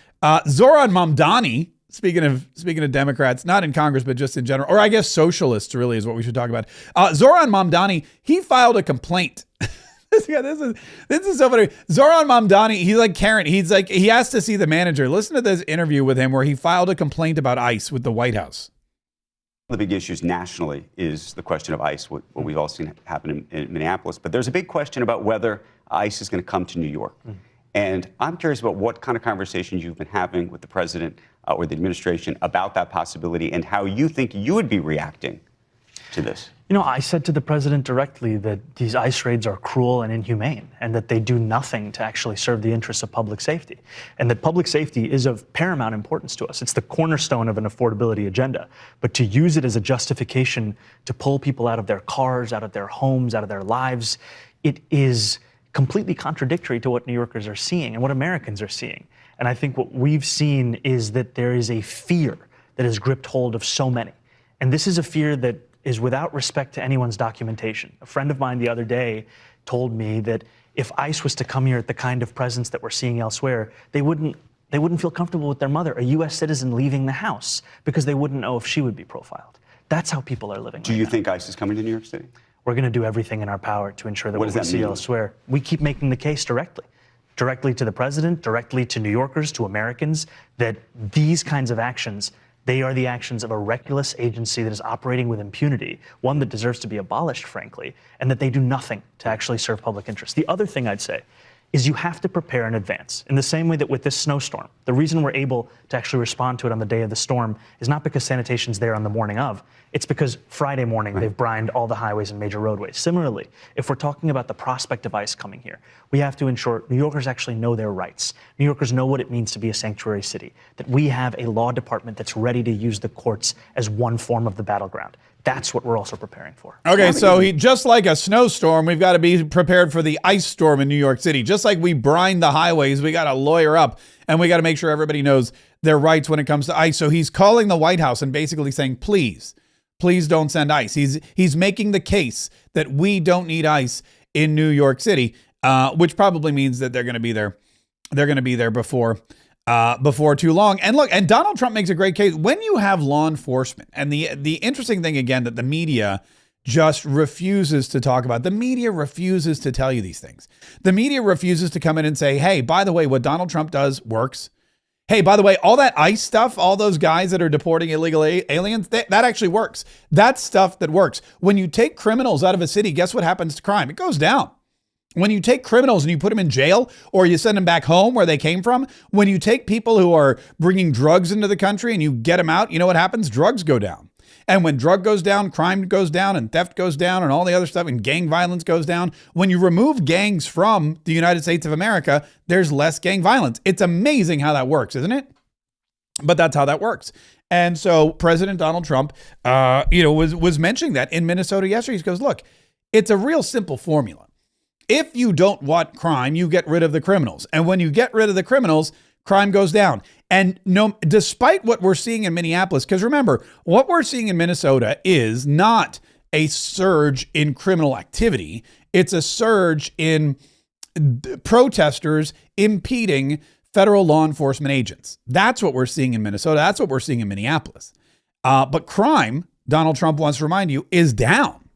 Zoran Mamdani, speaking of Democrats, not in Congress, but just in general, or I guess socialists really is what we should talk about. Zoran Mamdani, he filed a complaint. This is so funny. Zoran Mamdani, he's like Karen. He's like, he has to see the manager. Listen to this interview with him where he filed a complaint about ICE with the White House. One of the big issues nationally is the question of ICE, what we've all seen happen in Minneapolis. But there's a big question about whether ICE is going to come to New York. And I'm curious about what kind of conversations you've been having with the president or the administration about that possibility and how you think you would be reacting to this. I said to the president directly that these ICE raids are cruel and inhumane, and that they do nothing to actually serve the interests of public safety, and that public safety is of paramount importance to us. It's the cornerstone of an affordability agenda. But to use it as a justification to pull people out of their cars, out of their homes, out of their lives, it is completely contradictory to what New Yorkers are seeing and what Americans are seeing. And I think what we've seen is that there is a fear that has gripped hold of so many. And this is a fear that is without respect to anyone's documentation. A friend of mine the other day told me that if ICE was to come here at the kind of presence that we're seeing elsewhere, they wouldn't feel comfortable with their mother, a U.S. citizen, leaving the house because they wouldn't know if she would be profiled. That's how people are living. Do you think ICE is coming to New York City? We're going to do everything in our power to ensure that What what does we that see mean? elsewhere, we keep making the case directly to the president, directly to New Yorkers, to Americans, that these kinds of actions, they are the actions of a reckless agency that is operating with impunity, one that deserves to be abolished, frankly, and that they do nothing to actually serve public interest. The other thing I'd say is you have to prepare in advance. In the same way that with this snowstorm, the reason we're able to actually respond to it on the day of the storm is not because sanitation's there on the morning of, it's because Friday morning they've brined all the highways and major roadways. Similarly, if we're talking about the prospect of ICE coming here, we have to ensure New Yorkers actually know their rights. New Yorkers know what it means to be a sanctuary city, that we have a law department that's ready to use the courts as one form of the battleground. That's what we're also preparing for. Okay, so just like a snowstorm, we've got to be prepared for the ice storm in New York City. Just like we brine the highways, we got to lawyer up, and we got to make sure everybody knows their rights when it comes to ICE. So he's calling the White House and basically saying, please don't send ICE. He's making the case that we don't need ICE in New York City, which probably means that they're going to be there. They're going to be there before too long. And look, and Donald Trump makes a great case. When you have law enforcement, and the interesting thing, again, that the media just refuses to talk about. The media refuses to tell you these things. The media refuses to come in and say, hey, by the way, what Donald Trump does works. Hey, by the way, all that ICE stuff, all those guys that are deporting illegal aliens, that actually works. That's stuff that works. When you take criminals out of a city, guess what happens to crime? It goes down. When you take criminals and you put them in jail, or you send them back home where they came from, when you take people who are bringing drugs into the country and you get them out, you know what happens? Drugs go down. And when drug goes down, crime goes down, and theft goes down, and all the other stuff, and gang violence goes down. When you remove gangs from the United States of America, there's less gang violence. It's amazing how that works, isn't it? But that's how that works. And so President Donald Trump, was mentioning that in Minnesota yesterday. He goes, look, it's a real simple formula. If you don't want crime, you get rid of the criminals. And when you get rid of the criminals, crime goes down. And despite what we're seeing in Minneapolis, because remember, what we're seeing in Minnesota is not a surge in criminal activity. It's a surge in protesters impeding federal law enforcement agents. That's what we're seeing in Minnesota. That's what we're seeing in Minneapolis. But crime, Donald Trump wants to remind you, is down.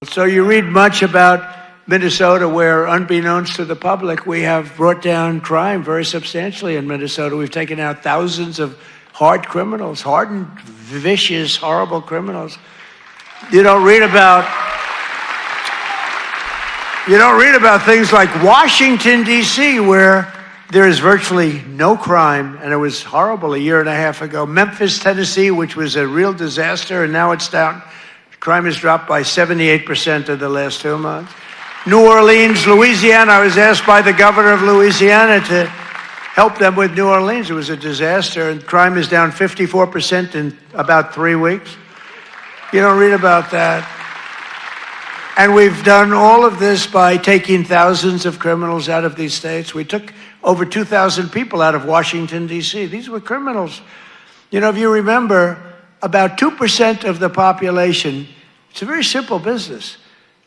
So you read much about Minnesota, where, unbeknownst to the public, we have brought down crime very substantially in Minnesota. We've taken out thousands of hard criminals, hardened, vicious, horrible criminals. You don't read about things like Washington, D.C., where there is virtually no crime, and it was horrible a year and a half ago. Memphis, Tennessee, which was a real disaster, and now it's down. Crime has dropped by 78% in the last 2 months. New Orleans, Louisiana. I was asked by the governor of Louisiana to help them with New Orleans. It was a disaster, and crime is down 54% in about 3 weeks. You don't read about that. And we've done all of this by taking thousands of criminals out of these states. We took over 2,000 people out of Washington, D.C. These were criminals. You know, if you remember, about 2% of the population, it's a very simple business.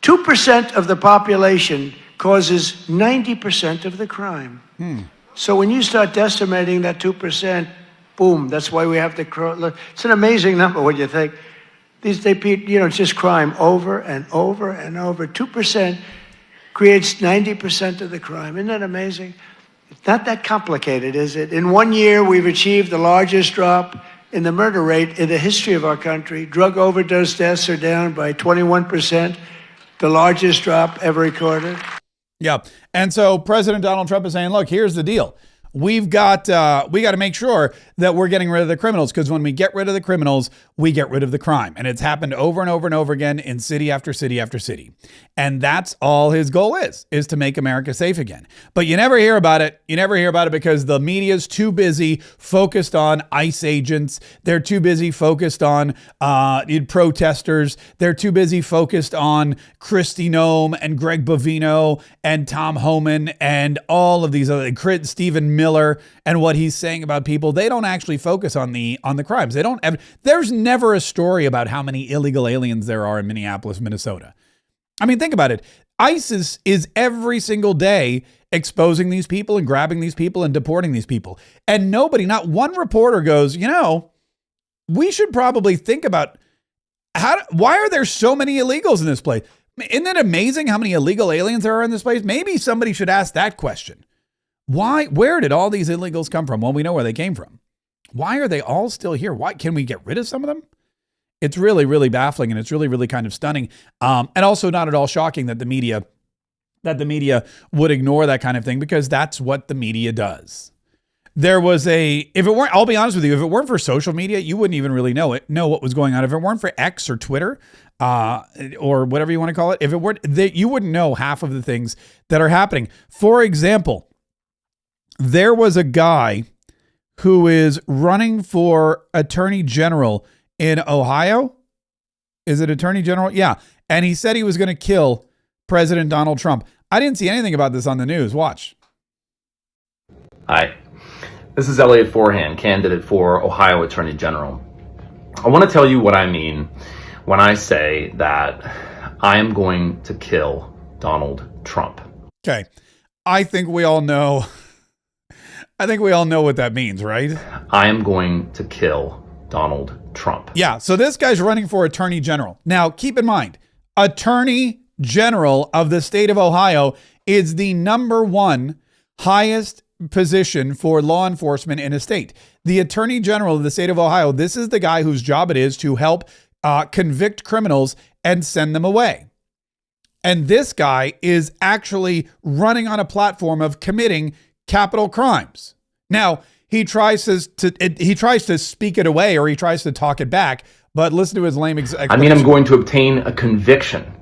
2% of the population causes 90% of the crime. So when you start decimating that 2%, boom, that's why we have to, it's an amazing number when you think. It's just crime over and over and over. 2% creates 90% of the crime. Isn't that amazing? It's not that complicated, is it? In 1 year, we've achieved the largest drop in the murder rate in the history of our country. Drug overdose deaths are down by 21%, the largest drop ever recorded. Yeah. And so President Donald Trump is saying, look, here's the deal. we got to make sure that we're getting rid of the criminals, because when we get rid of the criminals, we get rid of the crime. And it's happened over and over and over again in city after city after city. And that's all his goal is to make America safe again. But you never hear about it. You never hear about it because the media's too busy focused on ICE agents. They're too busy focused on protesters. They're too busy focused on Kristi Noem and Greg Bovino and Tom Homan and all of these other, Stephen Miller, and what he's saying about people. They don't actually focus on the crimes. They don't. There's never a story about how many illegal aliens there are in Minneapolis, Minnesota. I mean, think about it. ISIS is every single day exposing these people and grabbing these people and deporting these people. And nobody, not one reporter goes, we should probably think about why are there so many illegals in this place? Isn't it amazing how many illegal aliens there are in this place? Maybe somebody should ask that question. Where did all these illegals come from? Well, we know where they came from. Why are they all still here? Why can we get rid of some of them? It's really, really baffling, and it's really, really kind of stunning. And also not at all shocking that the media would ignore that kind of thing, because that's what the media does. I'll be honest with you, if it weren't for social media, you wouldn't even really know what was going on. If it weren't for X or Twitter, or whatever you want to call it, you wouldn't know half of the things that are happening. For example, there was a guy who is running for attorney general in Ohio. Is it attorney general? Yeah. And he said he was going to kill President Donald Trump. I didn't see anything about this on the news. Watch. Hi, this is Elliot Forehand, candidate for Ohio Attorney General. I want to tell you what I mean when I say that I am going to kill Donald Trump. Okay. I think we all know what that means, right? I am going to kill Donald Trump. Yeah. So this guy's running for attorney general. Now, keep in mind, attorney general of the state of Ohio is the number one highest position for law enforcement in a state. The attorney general of the state of Ohio, this is the guy whose job it is to help convict criminals and send them away. And this guy is actually running on a platform of committing capital crimes. Now, he tries to speak it away, or he tries to talk it back, but listen to his lame explanation. I mean, I'm going to obtain a conviction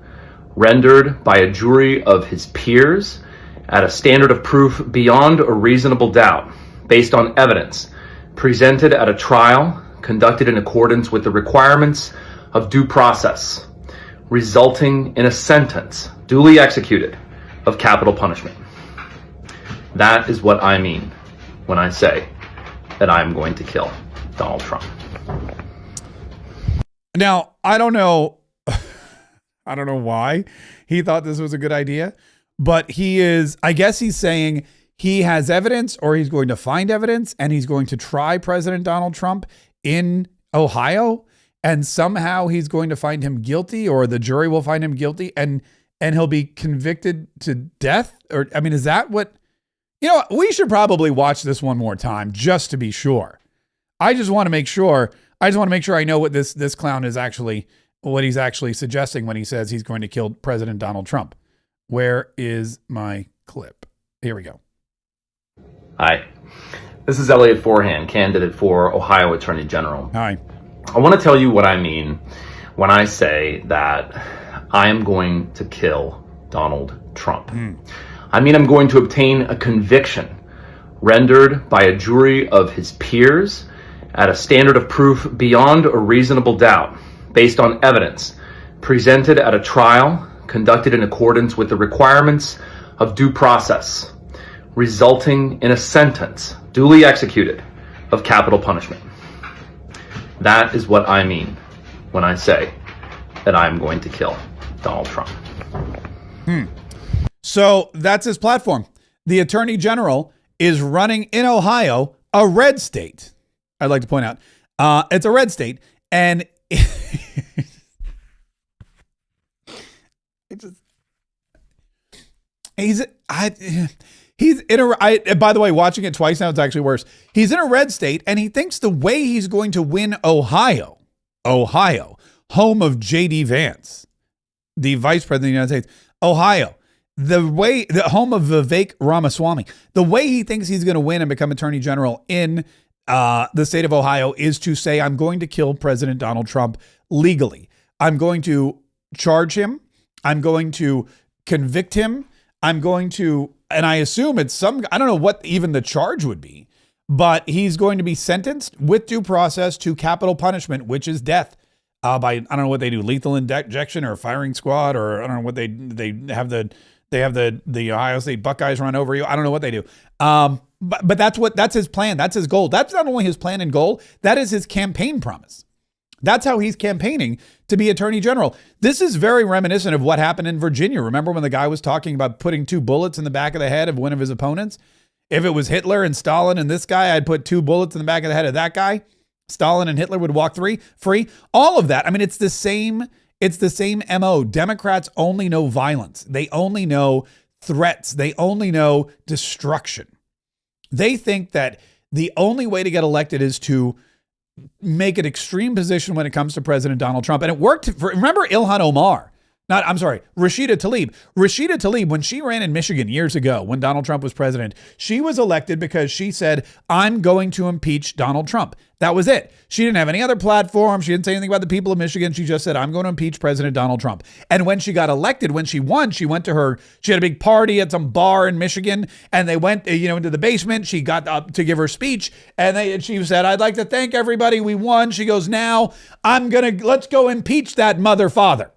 rendered by a jury of his peers at a standard of proof beyond a reasonable doubt, based on evidence presented at a trial conducted in accordance with the requirements of due process, resulting in a sentence duly executed of capital punishment. That is what I mean when I say that I'm going to kill Donald Trump. Now, I don't know why he thought this was a good idea, but I guess he's saying he has evidence, or he's going to find evidence, and he's going to try President Donald Trump in Ohio, and somehow he's going to find him guilty, or the jury will find him guilty, and he'll be convicted to death. Or, I mean, is that what, we should probably watch this one more time just to be sure. I just want to make sure I know what this clown is actually, what he's actually suggesting when he says he's going to kill President Donald Trump. Where is my clip? Here we go. Hi, this is Elliot Forehand, candidate for Ohio Attorney General. Hi. I want to tell you what I mean when I say that I am going to kill Donald Trump. I mean, I'm going to obtain a conviction rendered by a jury of his peers at a standard of proof beyond a reasonable doubt, based on evidence presented at a trial conducted in accordance with the requirements of due process, resulting in a sentence duly executed of capital punishment. That is what I mean when I say that I'm going to kill Donald Trump. So that's his platform. The attorney general is running in Ohio, a red state. I'd like to point out, it's a red state, and he's in a, by the way, watching it twice now, it's actually worse. He's in a red state, and he thinks the way he's going to win Ohio, home of J.D. Vance, the vice president of the United States, Ohio, the home of Vivek Ramaswamy, the way he thinks he's going to win and become attorney general in the state of Ohio is to say, I'm going to kill President Donald Trump legally. I'm going to charge him. I'm going to convict him. I'm going to, and I assume it's I don't know what even the charge would be, but he's going to be sentenced with due process to capital punishment, which is death. By, I don't know what they do, lethal injection or firing squad, or I don't know what they have the Ohio State Buckeyes run over you. I don't know what they do. But that's his plan. That's his goal. That's not only his plan and goal, that is his campaign promise. That's how he's campaigning to be attorney general. This is very reminiscent of what happened in Virginia. Remember when the guy was talking about putting 2 bullets in the back of the head of one of his opponents? If it was Hitler and Stalin and this guy, I'd put 2 bullets in the back of the head of that guy. Stalin and Hitler would walk free. All of that. I mean, it's the same MO. Democrats only know violence. They only know threats. They only know destruction. They think that the only way to get elected is to make an extreme position when it comes to President Donald Trump. And it worked remember Ilhan Omar? Rashida Tlaib. Rashida Tlaib, when she ran in Michigan years ago, when Donald Trump was president, she was elected because she said, I'm going to impeach Donald Trump. That was it. She didn't have any other platform. She didn't say anything about the people of Michigan. She just said, I'm going to impeach President Donald Trump. And when she got elected, when she won, she had a big party at some bar in Michigan, and they went, into the basement. She got up to give her speech, and she said, I'd like to thank everybody. We won. She goes, now let's go impeach that mother father.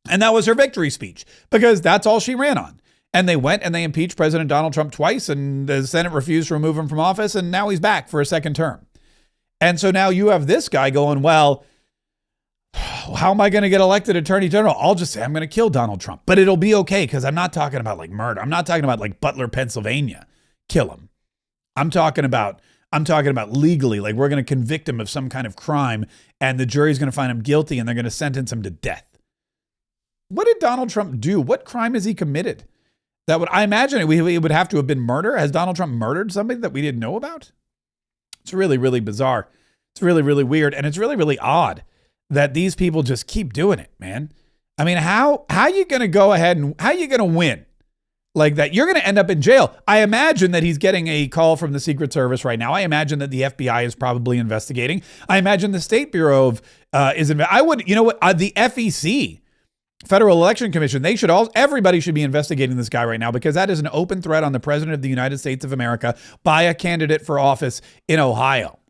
And that was her victory speech, because that's all she ran on. And they went and they impeached President Donald Trump twice, and the Senate refused to remove him from office, and now he's back for a second term. And so now you have this guy going, well, how am I going to get elected attorney general? I'll just say I'm going to kill Donald Trump, but it'll be okay, because I'm not talking about like murder. I'm not talking about like Butler, Pennsylvania, kill him. I'm talking about legally, like we're going to convict him of some kind of crime, and the jury's going to find him guilty, and they're going to sentence him to death. What did Donald Trump do? What crime has he committed? I imagine it would have to have been murder. Has Donald Trump murdered somebody that we didn't know about? It's really, really bizarre. It's really, really weird. And it's really, really odd that these people just keep doing it, man. I mean, how are you going to go ahead and how are you going to win like that? You're going to end up in jail. I imagine that he's getting a call from the Secret Service right now. I imagine that the FBI is probably investigating. I imagine the State Bureau of the FEC, Federal Election Commission, everybody should be investigating this guy right now, because that is an open threat on the president of the United States of America by a candidate for office in Ohio.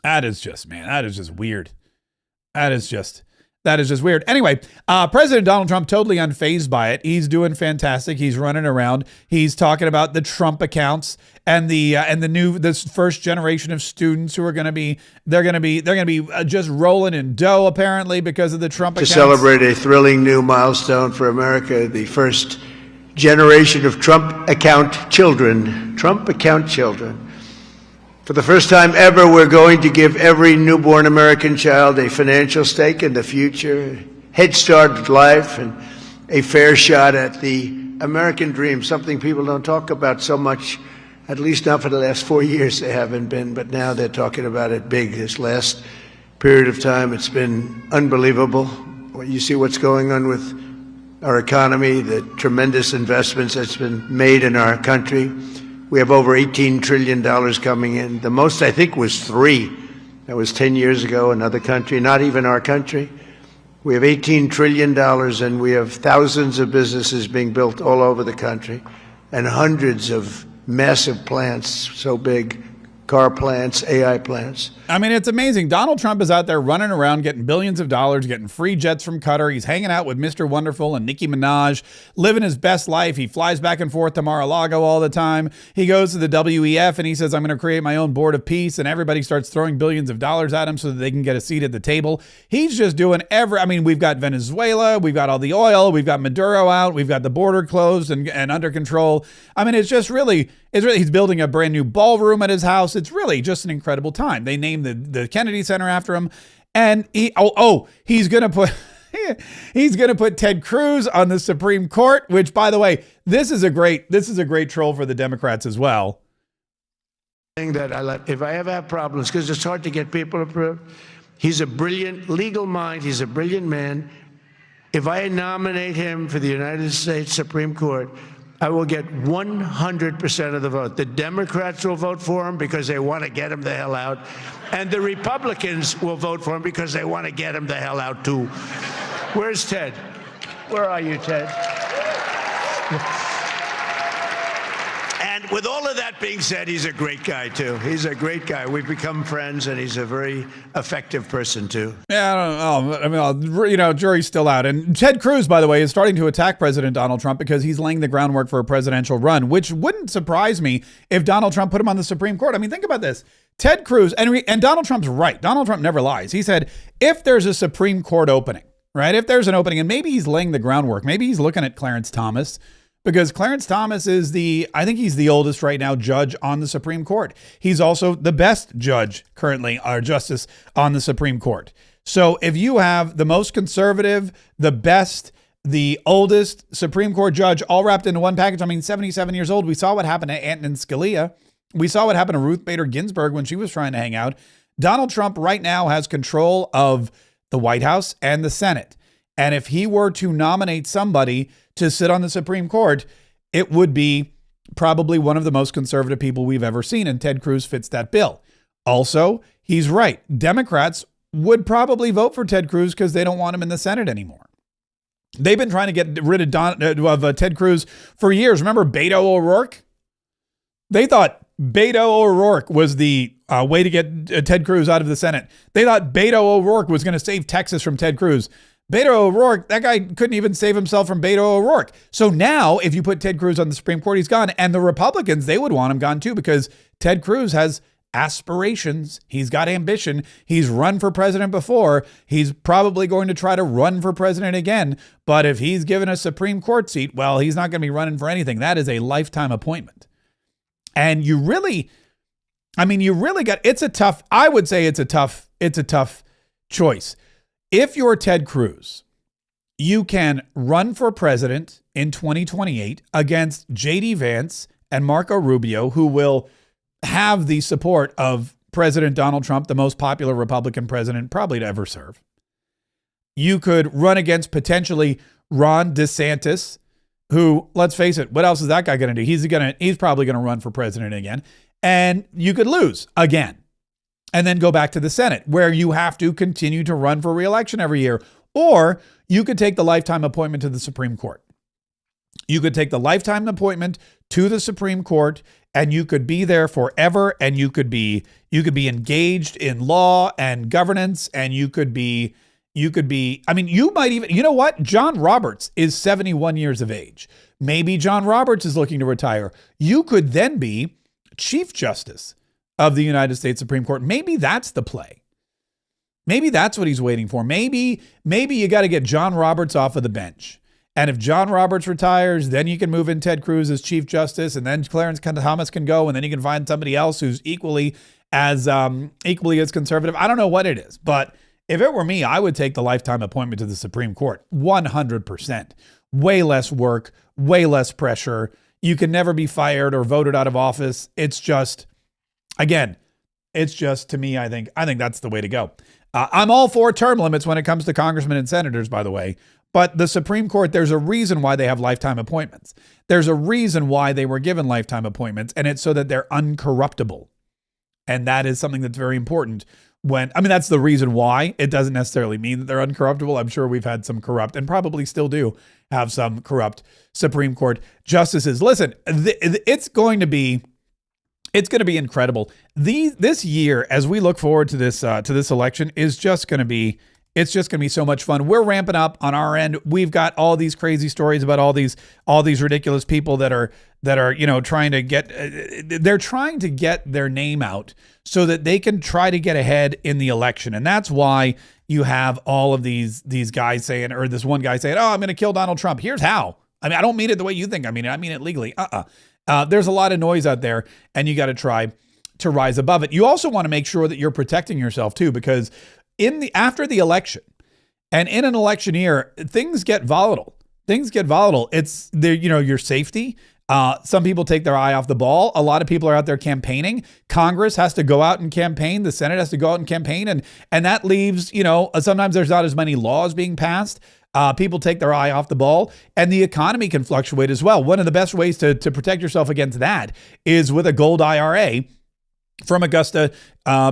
That is just weird. That is just weird. Anyway, President Donald Trump totally unfazed by it. He's doing fantastic. He's running around. He's talking about the Trump accounts and this first generation of students who are going to be just rolling in dough, apparently, because of the Trump accounts. To celebrate a thrilling new milestone for America, the first generation of Trump account children. For the first time ever, we're going to give every newborn American child a financial stake in the future, head start at life, and a fair shot at the American dream, something people don't talk about so much, at least not for the last 4 years they haven't been, but now they're talking about it big. This last period of time, it's been unbelievable. You see what's going on with our economy, the tremendous investments that's been made in our country. We have over $18 trillion coming in. The most, I think, was 3. That was 10 years ago, another country, not even our country. We have $18 trillion, and we have thousands of businesses being built all over the country, and hundreds of massive plants, so big, car plants, AI plants. I mean, it's amazing. Donald Trump is out there running around getting billions of dollars, getting free jets from Qatar. He's hanging out with Mr. Wonderful and Nicki Minaj, living his best life. He flies back and forth to Mar-a-Lago all the time. He goes to the WEF and he says, I'm going to create my own board of peace. And everybody starts throwing billions of dollars at him so that they can get a seat at the table. He's just doing we've got Venezuela, we've got all the oil, we've got Maduro out, we've got the border closed and under control. I mean, it's really, he's building a brand new ballroom at his house. It's really just an incredible time. They named the Kennedy Center after him, and he's gonna put Ted Cruz on the Supreme Court. Which, by the way, this is a great troll for the Democrats as well. That if I ever have problems, because it's hard to get people approved, he's a brilliant legal mind. He's a brilliant man. if I nominate him for the United States Supreme Court, I will get 100% of the vote. The Democrats will vote for him because they want to get him the hell out. And the Republicans will vote for him because they want to get him the hell out, too. Where's Ted? Where are you, Ted? And with all of that being said, he's a great guy, too. He's a great guy. We've become friends, and he's a very effective person, too. Yeah, I don't know. I mean, you know, jury's still out. And Ted Cruz, by the way, is starting to attack President Donald Trump because he's laying the groundwork for a presidential run, which wouldn't surprise me if Donald Trump put him on the Supreme Court. I mean, think about this. Ted Cruz, and Donald Trump's right. Donald Trump never lies. He said, if there's a Supreme Court opening, right? If there's an opening, and maybe he's laying the groundwork, maybe he's looking at Clarence Thomas, because Clarence Thomas is I think he's the oldest right now judge on the Supreme Court. He's also the best judge currently, or justice on the Supreme Court. So if you have the most conservative, the best, the oldest Supreme Court judge all wrapped into one package, I mean, 77 years old. We saw what happened to Antonin Scalia. We saw what happened to Ruth Bader Ginsburg when she was trying to hang out. Donald Trump right now has control of the White House and the Senate. And if he were to nominate somebody to sit on the Supreme Court, it would be probably one of the most conservative people we've ever seen. And Ted Cruz fits that bill. Also, he's right. Democrats would probably vote for Ted Cruz because they don't want him in the Senate anymore. They've been trying to get rid of Ted Cruz for years. Remember Beto O'Rourke? They thought Beto O'Rourke was the way to get Ted Cruz out of the Senate. They thought Beto O'Rourke was going to save Texas from Ted Cruz. Beto O'Rourke, that guy couldn't even save himself from Beto O'Rourke. So now if you put Ted Cruz on the Supreme Court, he's gone. And the Republicans, they would want him gone too, because Ted Cruz has aspirations. He's got ambition. He's run for president before. He's probably going to try to run for president again. But if he's given a Supreme Court seat, well, he's not going to be running for anything. That is a lifetime appointment. And you really got, I would say it's a tough choice. If you're Ted Cruz, you can run for president in 2028 against J.D. Vance and Marco Rubio, who will have the support of President Donald Trump, the most popular Republican president probably to ever serve. You could run against potentially Ron DeSantis, who, let's face it, what else is that guy going to do? He's probably going to run for president again. And you could lose again and then go back to the Senate, where you have to continue to run for re-election every year. Or you could take the lifetime appointment to the Supreme Court. You could take the lifetime appointment to the Supreme Court, and you could be there forever, and you could be engaged in law and governance, and you might even, you know what? John Roberts is 71 years of age. Maybe John Roberts is looking to retire. You could then be Chief Justice of the United States Supreme Court. Maybe that's the play. Maybe that's what he's waiting for. Maybe you got to get John Roberts off of the bench. And if John Roberts retires, then you can move in Ted Cruz as Chief Justice, and then Clarence Thomas can go, and then you can find somebody else who's equally as conservative. I don't know what it is, but if it were me, I would take the lifetime appointment to the Supreme Court. 100%. Way less work, way less pressure. You can never be fired or voted out of office. It's just, to me, I think that's the way to go. I'm all for term limits when it comes to congressmen and senators, by the way. But the Supreme Court, there's a reason why they have lifetime appointments. There's a reason why they were given lifetime appointments, and it's so that they're uncorruptible. And that is something that's very important. That's the reason why. It doesn't necessarily mean that they're uncorruptible. I'm sure we've had some corrupt, and probably still do have some corrupt Supreme Court justices. Listen, it's going to be incredible. This year, as we look forward to this election, is just going to be. It's just going to be so much fun. We're ramping up on our end. We've got all these crazy stories about all these ridiculous people that are trying to get their name out so that they can try to get ahead in the election. And that's why you have all of these guys saying, or this one guy saying, "Oh, I'm going to kill Donald Trump. Here's how." I don't mean it the way you think I mean it. I mean it legally. There's a lot of noise out there, and you got to try to rise above it. You also want to make sure that you're protecting yourself too, because after the election and in an election year, things get volatile. It's there, your safety. Some people take their eye off the ball. A lot of people are out there campaigning. Congress has to go out and campaign. The Senate has to go out and campaign. And that leaves, sometimes there's not as many laws being passed. People take their eye off the ball, and the economy can fluctuate as well. One of the best ways to protect yourself against that is with a gold IRA from Augusta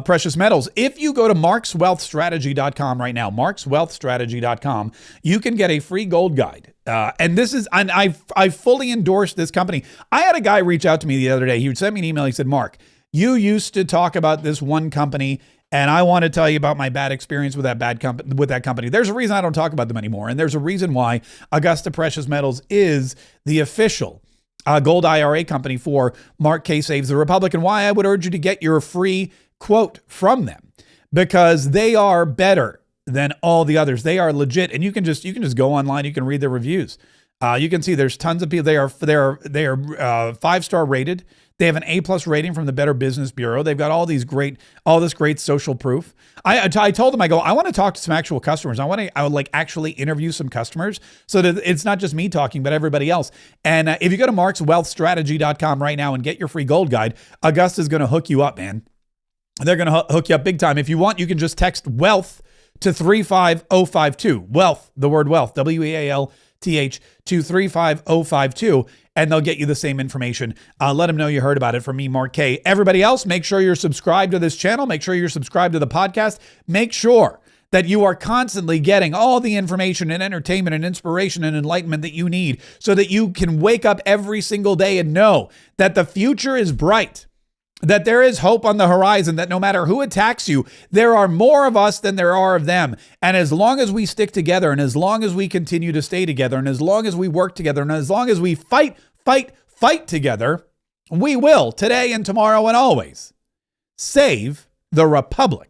Precious Metals. If you go to markswealthstrategy.com right now, markswealthstrategy.com, you can get a free gold guide. And this is, and I fully endorse this company. I had a guy reach out to me the other day. He sent me an email. He said, Mark, you used to talk about this one company, and I want to tell you about my bad experience with that company. There's a reason I don't talk about them anymore. And there's a reason why Augusta Precious Metals is the official gold IRA company for Mark K. Saves the Republic, and why I would urge you to get your free quote from them, because they are better than all the others. They are legit, and you can just go online. You can read their reviews. You can see there's tons of people. They are 5-star rated. They have an A+ rating from the Better Business Bureau. They've got all this great social proof. I told them, I want to talk to some actual customers. I would like actually interview some customers so that it's not just me talking, but everybody else. And if you go to markswealthstrategy.com right now and get your free gold guide, Augusta's going to hook you up, man. They're going to hook you up big time. If you want, you can just text wealth to 35052. Wealth, the word wealth, WEALTH to 35052. And they'll get you the same information. Let them know you heard about it from me, Mark K. Everybody else, make sure you're subscribed to this channel. Make sure you're subscribed to the podcast. Make sure that you are constantly getting all the information and entertainment and inspiration and enlightenment that you need so that you can wake up every single day and know that the future is bright, that there is hope on the horizon, that no matter who attacks you, there are more of us than there are of them. And as long as we stick together, and as long as we continue to stay together, and as long as we work together, and as long as we fight together, we will, today and tomorrow and always, save the Republic.